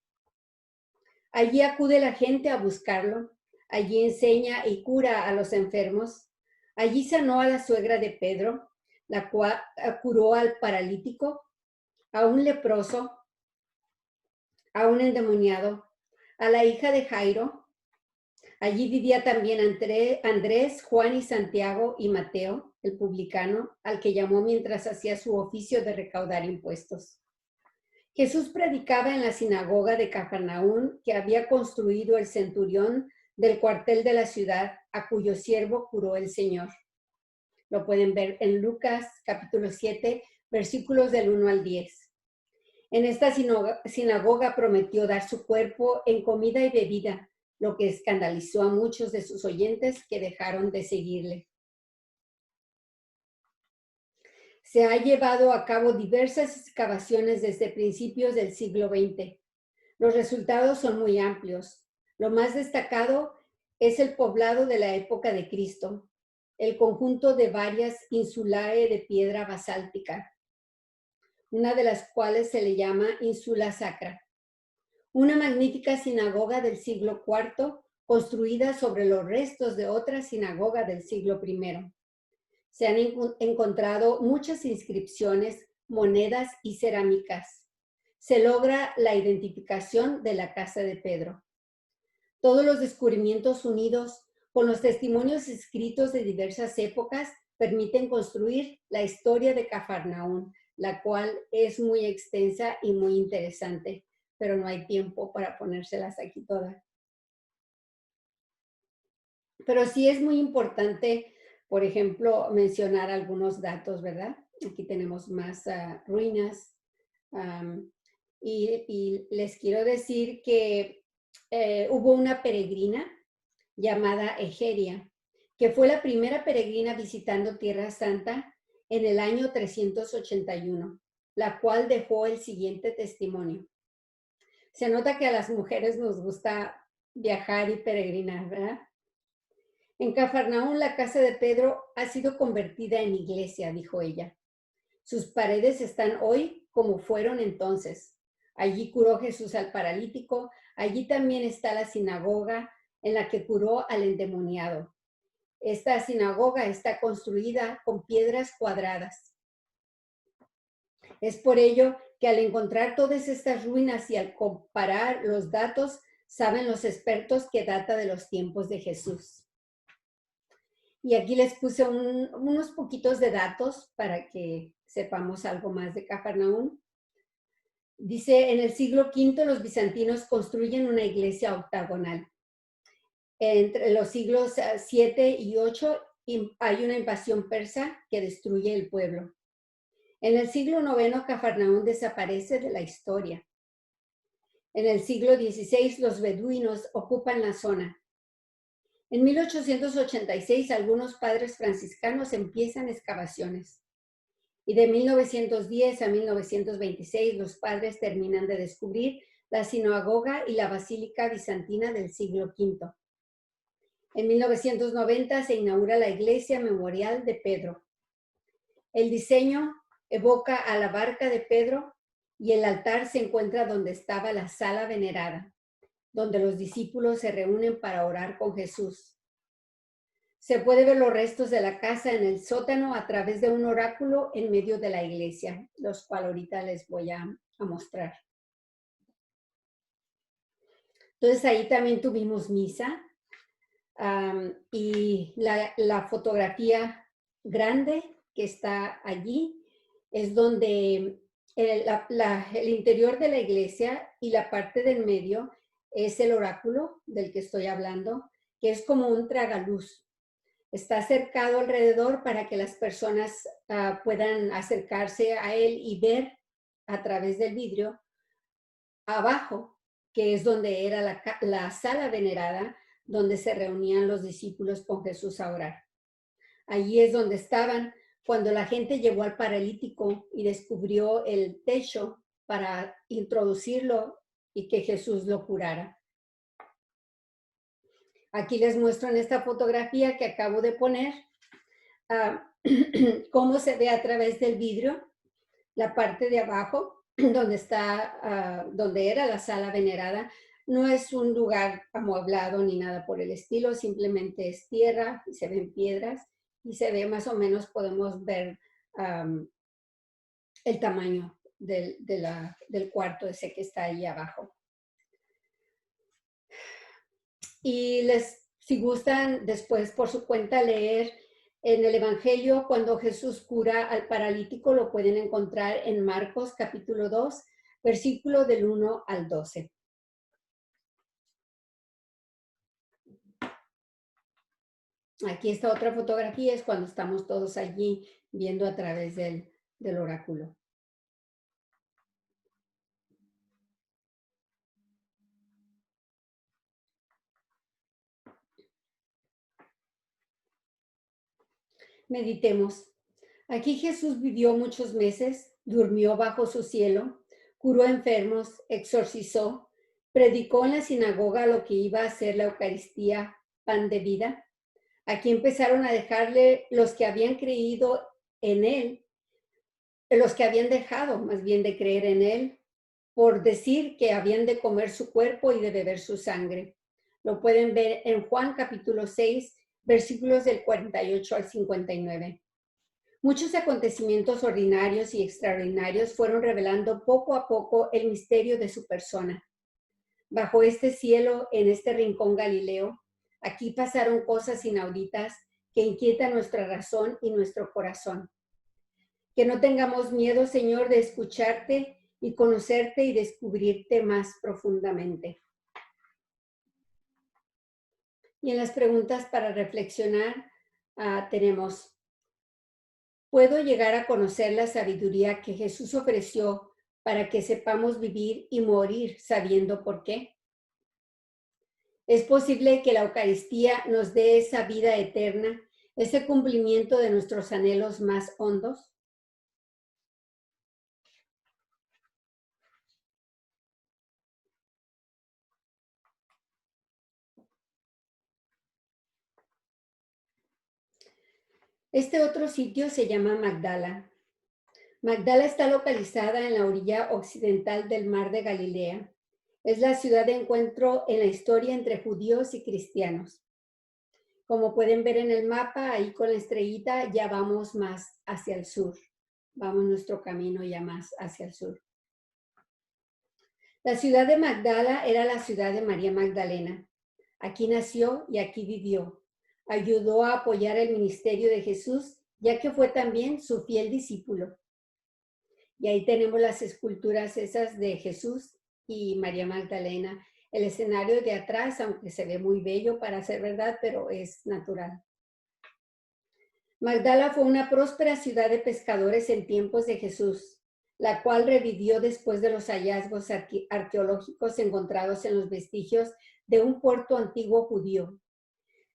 Allí acude la gente a buscarlo, allí enseña y cura a los enfermos, allí sanó a la suegra de Pedro, la cual curó al paralítico, a un leproso, a un endemoniado, a la hija de Jairo. Allí vivía también Andrés, Juan y Santiago y Mateo, el publicano, al que llamó mientras hacía su oficio de recaudar impuestos. Jesús predicaba en la sinagoga de Cafarnaún que había construido el centurión del cuartel de la ciudad, a cuyo siervo curó el Señor. Lo pueden ver en Lucas capítulo 7, versículos del 1 al 10. En esta sinagoga prometió dar su cuerpo en comida y bebida, lo que escandalizó a muchos de sus oyentes que dejaron de seguirle. Se han llevado a cabo diversas excavaciones desde principios del siglo XX. Los resultados son muy amplios. Lo más destacado es el poblado de la época de Cristo, el conjunto de varias insulae de piedra basáltica, una de las cuales se le llama Insula Sacra. Una magnífica sinagoga del siglo IV, construida sobre los restos de otra sinagoga del siglo I. Se han encontrado muchas inscripciones, monedas y cerámicas. Se logra la identificación de la casa de Pedro. Todos los descubrimientos unidos con los testimonios escritos de diversas épocas permiten construir la historia de Cafarnaún, la cual es muy extensa y muy interesante, pero no hay tiempo para ponérselas aquí todas. Pero sí es muy importante, por ejemplo, mencionar algunos datos, ¿verdad? Aquí tenemos más ruinas. Y les quiero decir que hubo una peregrina llamada Egeria, que fue la primera peregrina visitando Tierra Santa en el año 381, la cual dejó el siguiente testimonio. Se nota que a las mujeres nos gusta viajar y peregrinar, ¿verdad? En Cafarnaún, la casa de Pedro ha sido convertida en iglesia, dijo ella. Sus paredes están hoy como fueron entonces. Allí curó Jesús al paralítico, allí también está la sinagoga en la que curó al endemoniado. Esta sinagoga está construida con piedras cuadradas. Es por ello que al encontrar todas estas ruinas y al comparar los datos, saben los expertos que data de los tiempos de Jesús. Y aquí les puse unos poquitos de datos para que sepamos algo más de Cafarnaún. Dice, en el siglo V los bizantinos construyen una iglesia octagonal. Entre los siglos 7 y 8 hay una invasión persa que destruye el pueblo. En el siglo IX Cafarnaún desaparece de la historia. En el siglo XVI los beduinos ocupan la zona. En 1886 algunos padres franciscanos empiezan excavaciones. Y de 1910 a 1926 los padres terminan de descubrir la sinagoga y la basílica bizantina del siglo V. En 1990 se inaugura la iglesia memorial de Pedro. El diseño evoca a la barca de Pedro y el altar se encuentra donde estaba la sala venerada, donde los discípulos se reúnen para orar con Jesús. Se puede ver los restos de la casa en el sótano a través de un oráculo en medio de la iglesia, los cuales ahorita les voy a mostrar. Entonces ahí también tuvimos misa y la fotografía grande que está allí es donde el interior de la iglesia y la parte del medio es el oráculo del que estoy hablando, que es como un tragaluz. Está cercado alrededor para que las personas puedan acercarse a él y ver a través del vidrio abajo, que es donde era la sala venerada, donde se reunían los discípulos con Jesús a orar. Allí es donde estaban cuando la gente llevó al paralítico y descubrió el techo para introducirlo y que Jesús lo curara. Aquí les muestro en esta fotografía que acabo de poner cómo se ve a través del vidrio la parte de abajo donde era la sala venerada. No es un lugar amueblado ni nada por el estilo, simplemente es tierra y se ven piedras y se ve más o menos, podemos ver el tamaño del cuarto ese que está ahí abajo. Y si gustan después por su cuenta leer en el Evangelio, cuando Jesús cura al paralítico, lo pueden encontrar en Marcos capítulo 2, versículo del 1 al 12. Aquí está otra fotografía, es cuando estamos todos allí viendo a través del oráculo. Meditemos. Aquí Jesús vivió muchos meses, durmió bajo su cielo, curó enfermos, exorcizó, predicó en la sinagoga lo que iba a ser la Eucaristía, pan de vida. Aquí empezaron a dejarle los que habían creído en él, los que habían dejado más bien de creer en él, por decir que habían de comer su cuerpo y de beber su sangre. Lo pueden ver en Juan capítulo 6, versículos del 48 al 59. Muchos acontecimientos ordinarios y extraordinarios fueron revelando poco a poco el misterio de su persona. Bajo este cielo, en este rincón galileo, aquí pasaron cosas inauditas que inquietan nuestra razón y nuestro corazón. Que no tengamos miedo, Señor, de escucharte y conocerte y descubrirte más profundamente. Y en las preguntas para reflexionar tenemos: ¿puedo llegar a conocer la sabiduría que Jesús ofreció para que sepamos vivir y morir sabiendo por qué? ¿Es posible que la Eucaristía nos dé esa vida eterna, ese cumplimiento de nuestros anhelos más hondos? Este otro sitio se llama Magdala. Magdala está localizada en la orilla occidental del mar de Galilea. Es la ciudad de encuentro en la historia entre judíos y cristianos. Como pueden ver en el mapa, ahí con la estrellita ya vamos más hacia el sur. Vamos nuestro camino ya más hacia el sur. La ciudad de Magdala era la ciudad de María Magdalena. Aquí nació y aquí vivió. Ayudó a apoyar el ministerio de Jesús, ya que fue también su fiel discípulo. Y ahí tenemos las esculturas esas de Jesús y María Magdalena. El escenario de atrás, aunque se ve muy bello para ser verdad, pero es natural. Magdala fue una próspera ciudad de pescadores en tiempos de Jesús, la cual revivió después de los hallazgos arqueológicos encontrados en los vestigios de un puerto antiguo judío.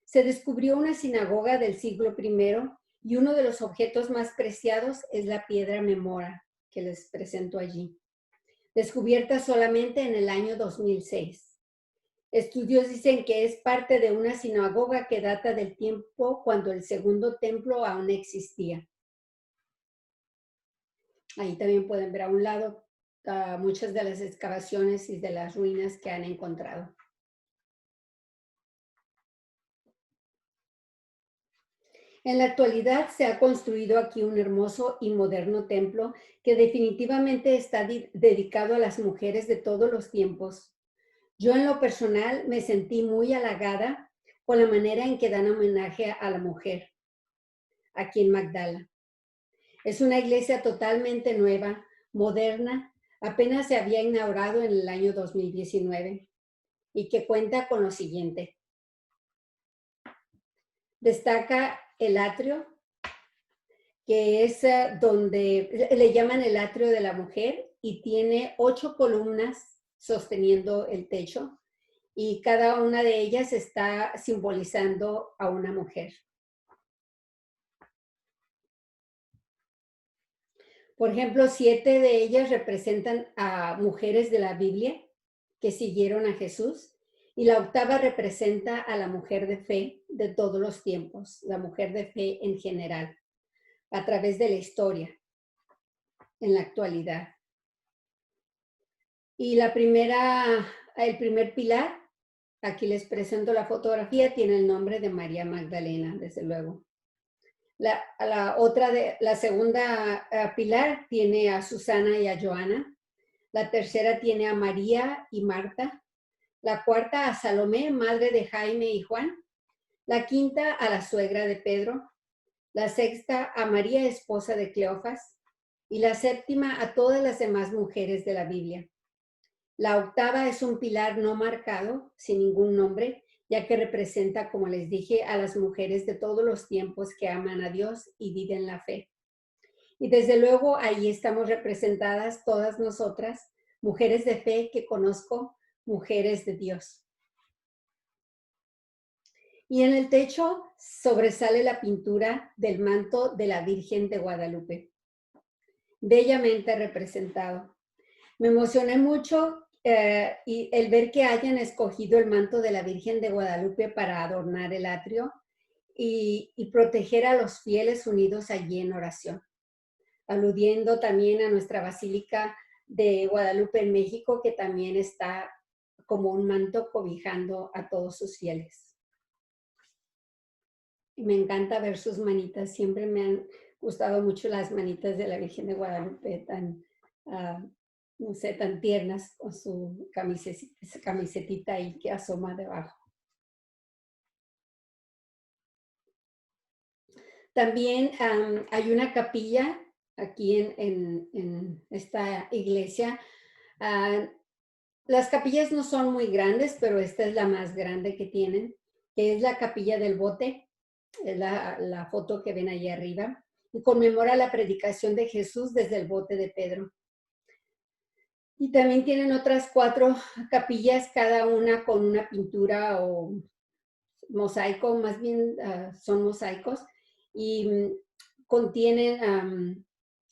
Se descubrió una sinagoga del siglo I y uno de los objetos más preciados es la piedra memora que les presento allí, descubierta solamente en el año 2006. Estudios dicen que es parte de una sinagoga que data del tiempo cuando el segundo templo aún existía. Ahí también pueden ver a un lado muchas de las excavaciones y de las ruinas que han encontrado. En la actualidad se ha construido aquí un hermoso y moderno templo que definitivamente está dedicado a las mujeres de todos los tiempos. Yo en lo personal me sentí muy halagada por la manera en que dan homenaje a la mujer aquí en Magdala. Es una iglesia totalmente nueva, moderna, apenas se había inaugurado en el año 2019. y que cuenta con lo siguiente. Destaca el atrio, que es donde le llaman el atrio de la mujer y tiene 8 columnas sosteniendo el techo y cada una de ellas está simbolizando a una mujer. Por ejemplo, 7 de ellas representan a mujeres de la Biblia que siguieron a Jesús y la octava representa a la mujer de fe de todos los tiempos, la mujer de fe en general, a través de la historia, en la actualidad. Y el primer pilar, aquí les presento la fotografía, tiene el nombre de María Magdalena, desde luego. La segunda pilar tiene a Susana y a Joana. La tercera tiene a María y Marta. La cuarta a Salomé, madre de Jaime y Juan. La quinta a la suegra de Pedro. La sexta a María, esposa de Cleofas. Y la séptima a todas las demás mujeres de la Biblia. La octava es un pilar no marcado, sin ningún nombre, ya que representa, como les dije, a las mujeres de todos los tiempos que aman a Dios y viven la fe. Y desde luego ahí estamos representadas todas nosotras, mujeres de fe que conozco, mujeres de Dios. Y en el techo sobresale la pintura del manto de la Virgen de Guadalupe, bellamente representado. Me emocioné mucho y el ver que hayan escogido el manto de la Virgen de Guadalupe para adornar el atrio y proteger a los fieles unidos allí en oración, aludiendo también a nuestra Basílica de Guadalupe en México, que también está como un manto cobijando a todos sus fieles. Y me encanta ver sus manitas, siempre me han gustado mucho las manitas de la Virgen de Guadalupe, tan no sé, tan tiernas con su camisetita ahí que asoma debajo. También hay una capilla aquí en esta iglesia. Las capillas no son muy grandes, pero esta es la más grande que tienen, que es la capilla del bote, es la foto que ven ahí arriba, y conmemora la predicación de Jesús desde el bote de Pedro. Y también tienen otras 4 capillas, cada una con una pintura o mosaico, más bien son mosaicos, y contienen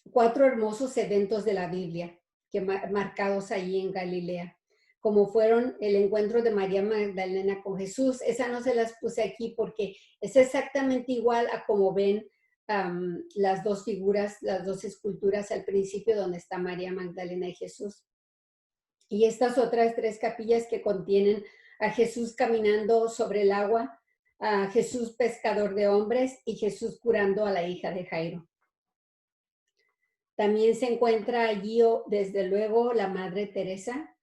4 hermosos eventos de la Biblia que marcados allí en Galilea, como fueron el encuentro de María Magdalena con Jesús. Esa no se las puse aquí porque es exactamente igual a como ven las 2 figuras, las 2 esculturas al principio donde está María Magdalena y Jesús. Y estas otras 3 capillas que contienen a Jesús caminando sobre el agua, a Jesús pescador de hombres y Jesús curando a la hija de Jairo. También se encuentra allí, desde luego, la Madre Teresa,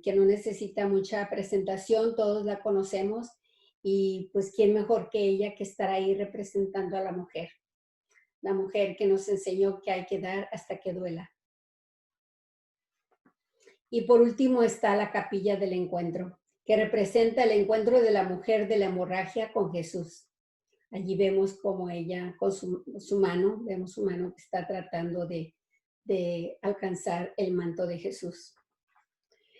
que no necesita mucha presentación, todos la conocemos, y pues quién mejor que ella que estar ahí representando a la mujer que nos enseñó que hay que dar hasta que duela. Y por último está la capilla del encuentro, que representa el encuentro de la mujer de la hemorragia con Jesús. Allí vemos como ella con su mano, vemos su mano que está tratando de alcanzar el manto de Jesús.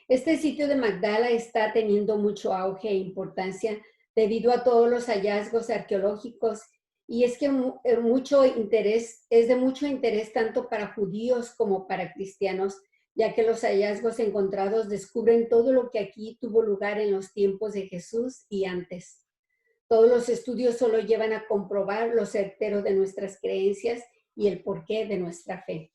Este sitio de Magdala está teniendo mucho auge e importancia debido a todos los hallazgos arqueológicos y es que es de mucho interés tanto para judíos como para cristianos, ya que los hallazgos encontrados descubren todo lo que aquí tuvo lugar en los tiempos de Jesús y antes. Todos los estudios solo llevan a comprobar lo certero de nuestras creencias y el porqué de nuestra fe.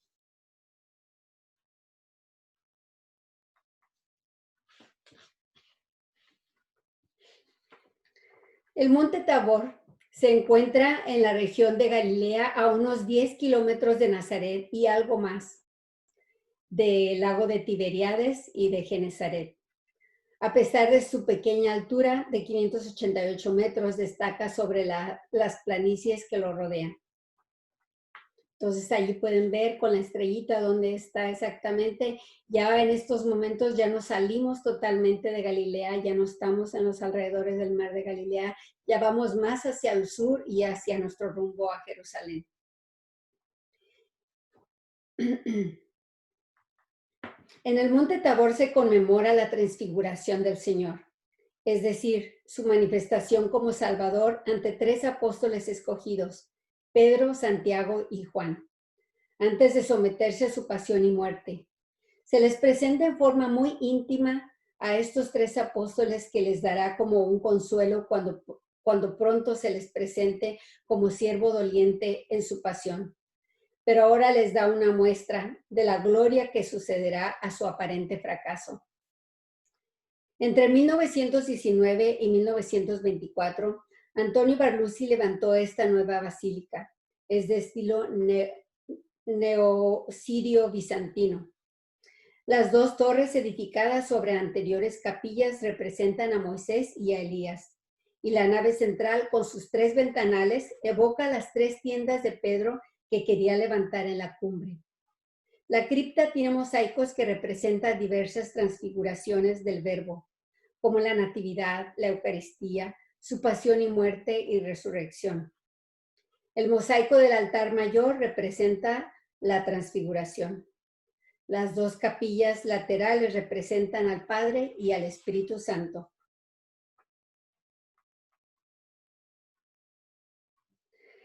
El monte Tabor se encuentra en la región de Galilea a unos 10 kilómetros de Nazaret y algo más del lago de Tiberíades y de Genesaret. A pesar de su pequeña altura de 588 metros, destaca sobre las planicies que lo rodean. Entonces allí pueden ver con la estrellita dónde está exactamente. Ya en estos momentos ya nos salimos totalmente de Galilea, ya no estamos en los alrededores del mar de Galilea, ya vamos más hacia el sur y hacia nuestro rumbo a Jerusalén. En el monte Tabor se conmemora la transfiguración del Señor, es decir, su manifestación como Salvador ante tres apóstoles escogidos, Pedro, Santiago y Juan, antes de someterse a su pasión y muerte. Se les presenta en forma muy íntima a estos tres apóstoles que les dará como un consuelo cuando pronto se les presente como siervo doliente en su pasión. Pero ahora les da una muestra de la gloria que sucederá a su aparente fracaso. Entre 1919 y 1924, Antonio Barluzzi levantó esta nueva basílica. Es de estilo neosirio bizantino. Las dos torres edificadas sobre anteriores capillas representan a Moisés y a Elías, y la nave central con sus tres ventanales evoca las tres tiendas de Pedro que quería levantar en la cumbre. La cripta tiene mosaicos que representan diversas transfiguraciones del Verbo, como la Natividad, la Eucaristía, su pasión y muerte y resurrección. El mosaico del altar mayor representa la transfiguración. Las dos capillas laterales representan al Padre y al Espíritu Santo.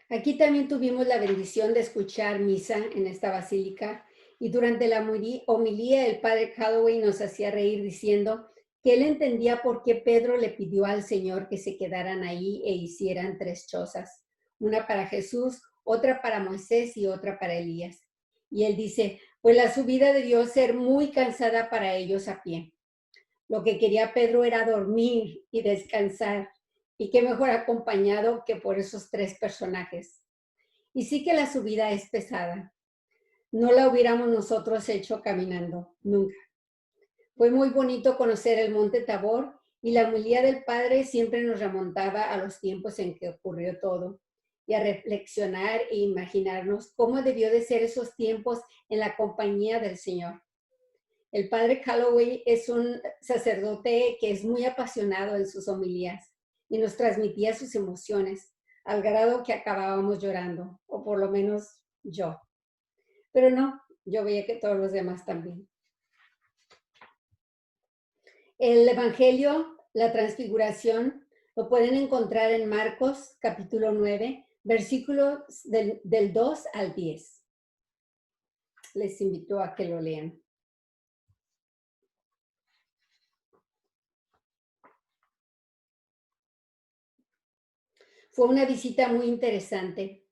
Aquí también tuvimos la bendición de escuchar misa en esta basílica y durante la homilía el padre Calloway nos hacía reír diciendo que él entendía por qué Pedro le pidió al Señor que se quedaran ahí e hicieran tres chozas, una para Jesús, otra para Moisés y otra para Elías. Y él dice, pues la subida debió ser muy cansada para ellos a pie. Lo que quería Pedro era dormir y descansar. Y qué mejor acompañado que por esos tres personajes. Y sí que la subida es pesada. No la hubiéramos nosotros hecho caminando, nunca. Fue muy bonito conocer el monte Tabor y la homilía del Padre siempre nos remontaba a los tiempos en que ocurrió todo y a reflexionar e imaginarnos cómo debió de ser esos tiempos en la compañía del Señor. El padre Calloway es un sacerdote que es muy apasionado en sus homilías y nos transmitía sus emociones, al grado que acabábamos llorando, o por lo menos yo. Pero no, yo veía que todos los demás también. El Evangelio, la transfiguración, lo pueden encontrar en Marcos capítulo 9, versículos del 2 al 10. Les invito a que lo lean. Fue una visita muy interesante.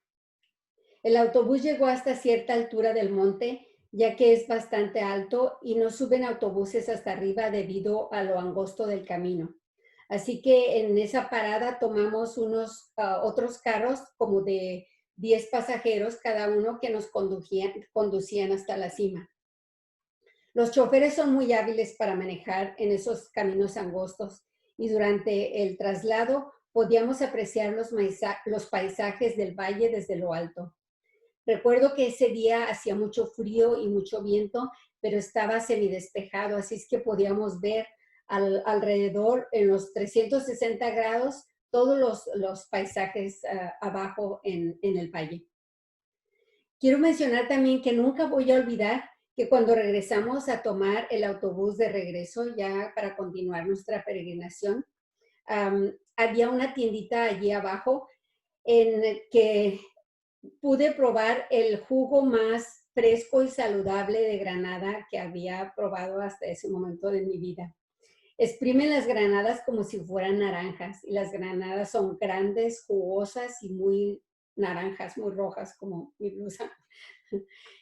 El autobús llegó hasta cierta altura del monte, ya que es bastante alto y no suben autobuses hasta arriba debido a lo angosto del camino. Así que en esa parada tomamos unos otros carros como de 10 pasajeros cada uno que nos conducían hasta la cima. Los choferes son muy hábiles para manejar en esos caminos angostos y durante el traslado podíamos apreciar los paisajes del valle desde lo alto. Recuerdo que ese día hacía mucho frío y mucho viento, pero estaba semidespejado, así es que podíamos ver alrededor en los 360 grados todos los paisajes abajo en el valle. Quiero mencionar también que nunca voy a olvidar que cuando regresamos a tomar el autobús de regreso ya para continuar nuestra peregrinación, había una tiendita allí abajo en que pude probar el jugo más fresco y saludable de granada que había probado hasta ese momento de mi vida. Exprimen las granadas como si fueran naranjas y las granadas son grandes, jugosas y muy naranjas, muy rojas como mi blusa.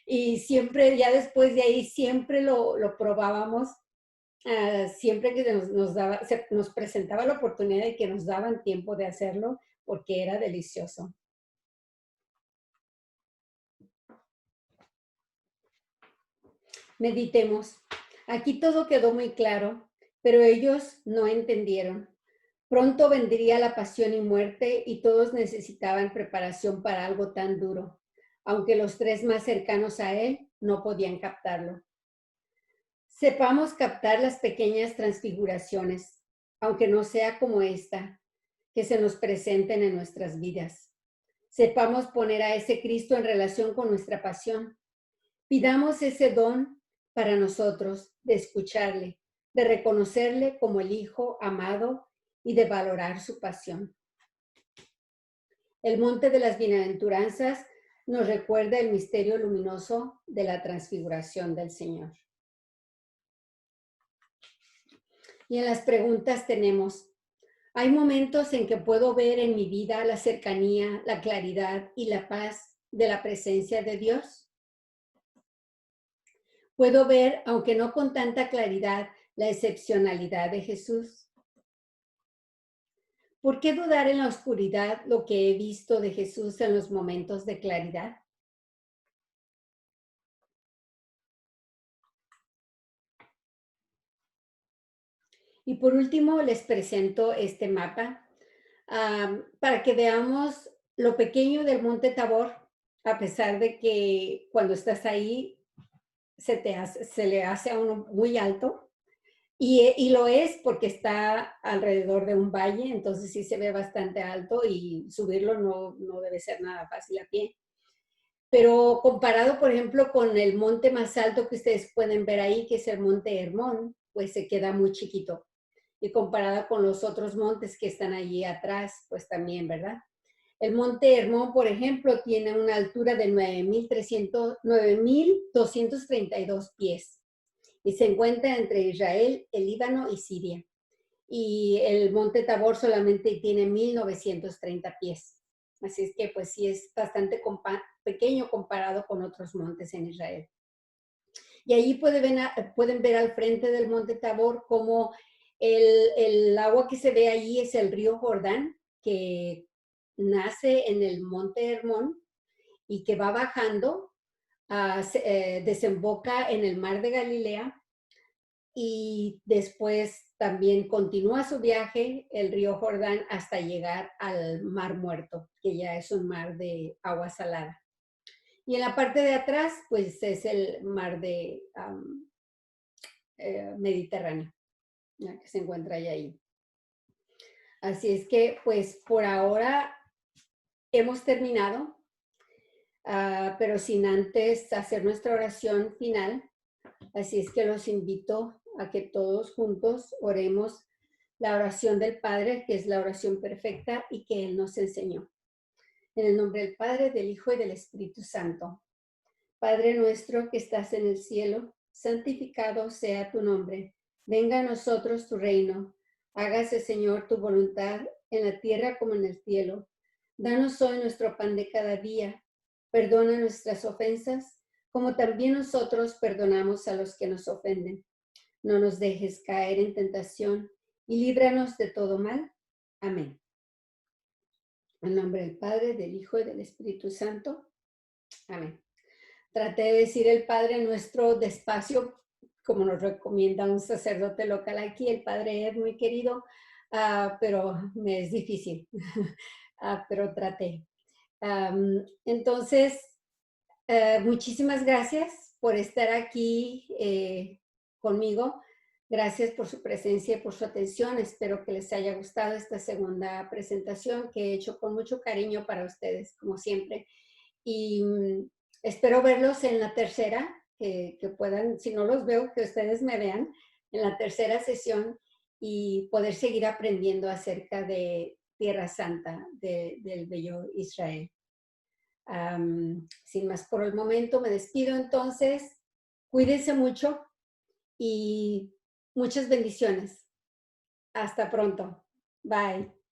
Y siempre, ya después de ahí, siempre lo probábamos, siempre que nos presentaba la oportunidad de que nos daban tiempo de hacerlo porque era delicioso. Meditemos. Aquí todo quedó muy claro, pero ellos no entendieron. Pronto vendría la pasión y muerte y todos necesitaban preparación para algo tan duro. aunque los tres más cercanos a él no podían captarlo. Sepamos captar las pequeñas transfiguraciones, aunque no sea como esta, que se nos presenten en nuestras vidas. Sepamos poner a ese Cristo en relación con nuestra pasión. Pidamos ese don para nosotros de escucharle, de reconocerle como el Hijo amado y de valorar su pasión. El Monte de las Bienaventuranzas nos recuerda el misterio luminoso de la transfiguración del Señor. Y en las preguntas tenemos, ¿hay momentos en que puedo ver en mi vida la cercanía, la claridad y la paz de la presencia de Dios? ¿Puedo ver, aunque no con tanta claridad, la excepcionalidad de Jesús? ¿Por qué dudar en la oscuridad lo que he visto de Jesús en los momentos de claridad? Y por último, les presento este mapa para que veamos lo pequeño del Monte Tabor, a pesar de que cuando estás ahí se le hace a uno muy alto. Y lo es porque está alrededor de un valle, entonces sí se ve bastante alto y subirlo no debe ser nada fácil a pie. Pero comparado, por ejemplo, con el monte más alto que ustedes pueden ver ahí, que es el Monte Hermón, pues se queda muy chiquito. Y comparado con los otros montes que están allí atrás, pues también, ¿verdad? El Monte Hermón, por ejemplo, tiene una altura de 9,232 pies y se encuentra entre Israel, el Líbano y Siria. Y el Monte Tabor solamente tiene 1,930 pies. Así es que pues sí es bastante pequeño comparado con otros montes en Israel. Y allí pueden ver al frente del Monte Tabor cómo el agua que se ve allí es el río Jordán, que nace en el Monte Hermón y que va bajando, desemboca en el mar de Galilea y después también continúa su viaje el río Jordán hasta llegar al Mar Muerto, que ya es un mar de agua salada. Y en la parte de atrás, pues es el mar de Mediterráneo, ¿ya? Que se encuentra ahí. Así es que, pues por ahora hemos terminado, pero sin antes hacer nuestra oración final. Así es que los invito a que todos juntos oremos la oración del Padre, que es la oración perfecta y que Él nos enseñó. En el nombre del Padre, del Hijo y del Espíritu Santo. Padre nuestro que estás en el cielo, santificado sea tu nombre. Venga a nosotros tu reino. Hágase, Señor, tu voluntad en la tierra como en el cielo. Danos hoy nuestro pan de cada día. Perdona nuestras ofensas, como también nosotros perdonamos a los que nos ofenden. No nos dejes caer en tentación y líbranos de todo mal. Amén. En nombre del Padre, del Hijo y del Espíritu Santo. Amén. Traté de decir el Padre Nuestro despacio, como nos recomienda un sacerdote local aquí, el Padre es muy querido, pero me es difícil, pero traté. Entonces, muchísimas gracias por estar aquí conmigo. Gracias por su presencia y por su atención. Espero que les haya gustado esta segunda presentación que he hecho con mucho cariño para ustedes, como siempre. Y espero verlos en la tercera, que puedan, si no los veo, que ustedes me vean en la tercera sesión y poder seguir aprendiendo acerca de Tierra Santa, del bello Israel. Sin más por el momento, me despido entonces. Cuídense mucho y muchas bendiciones. Hasta pronto. Bye.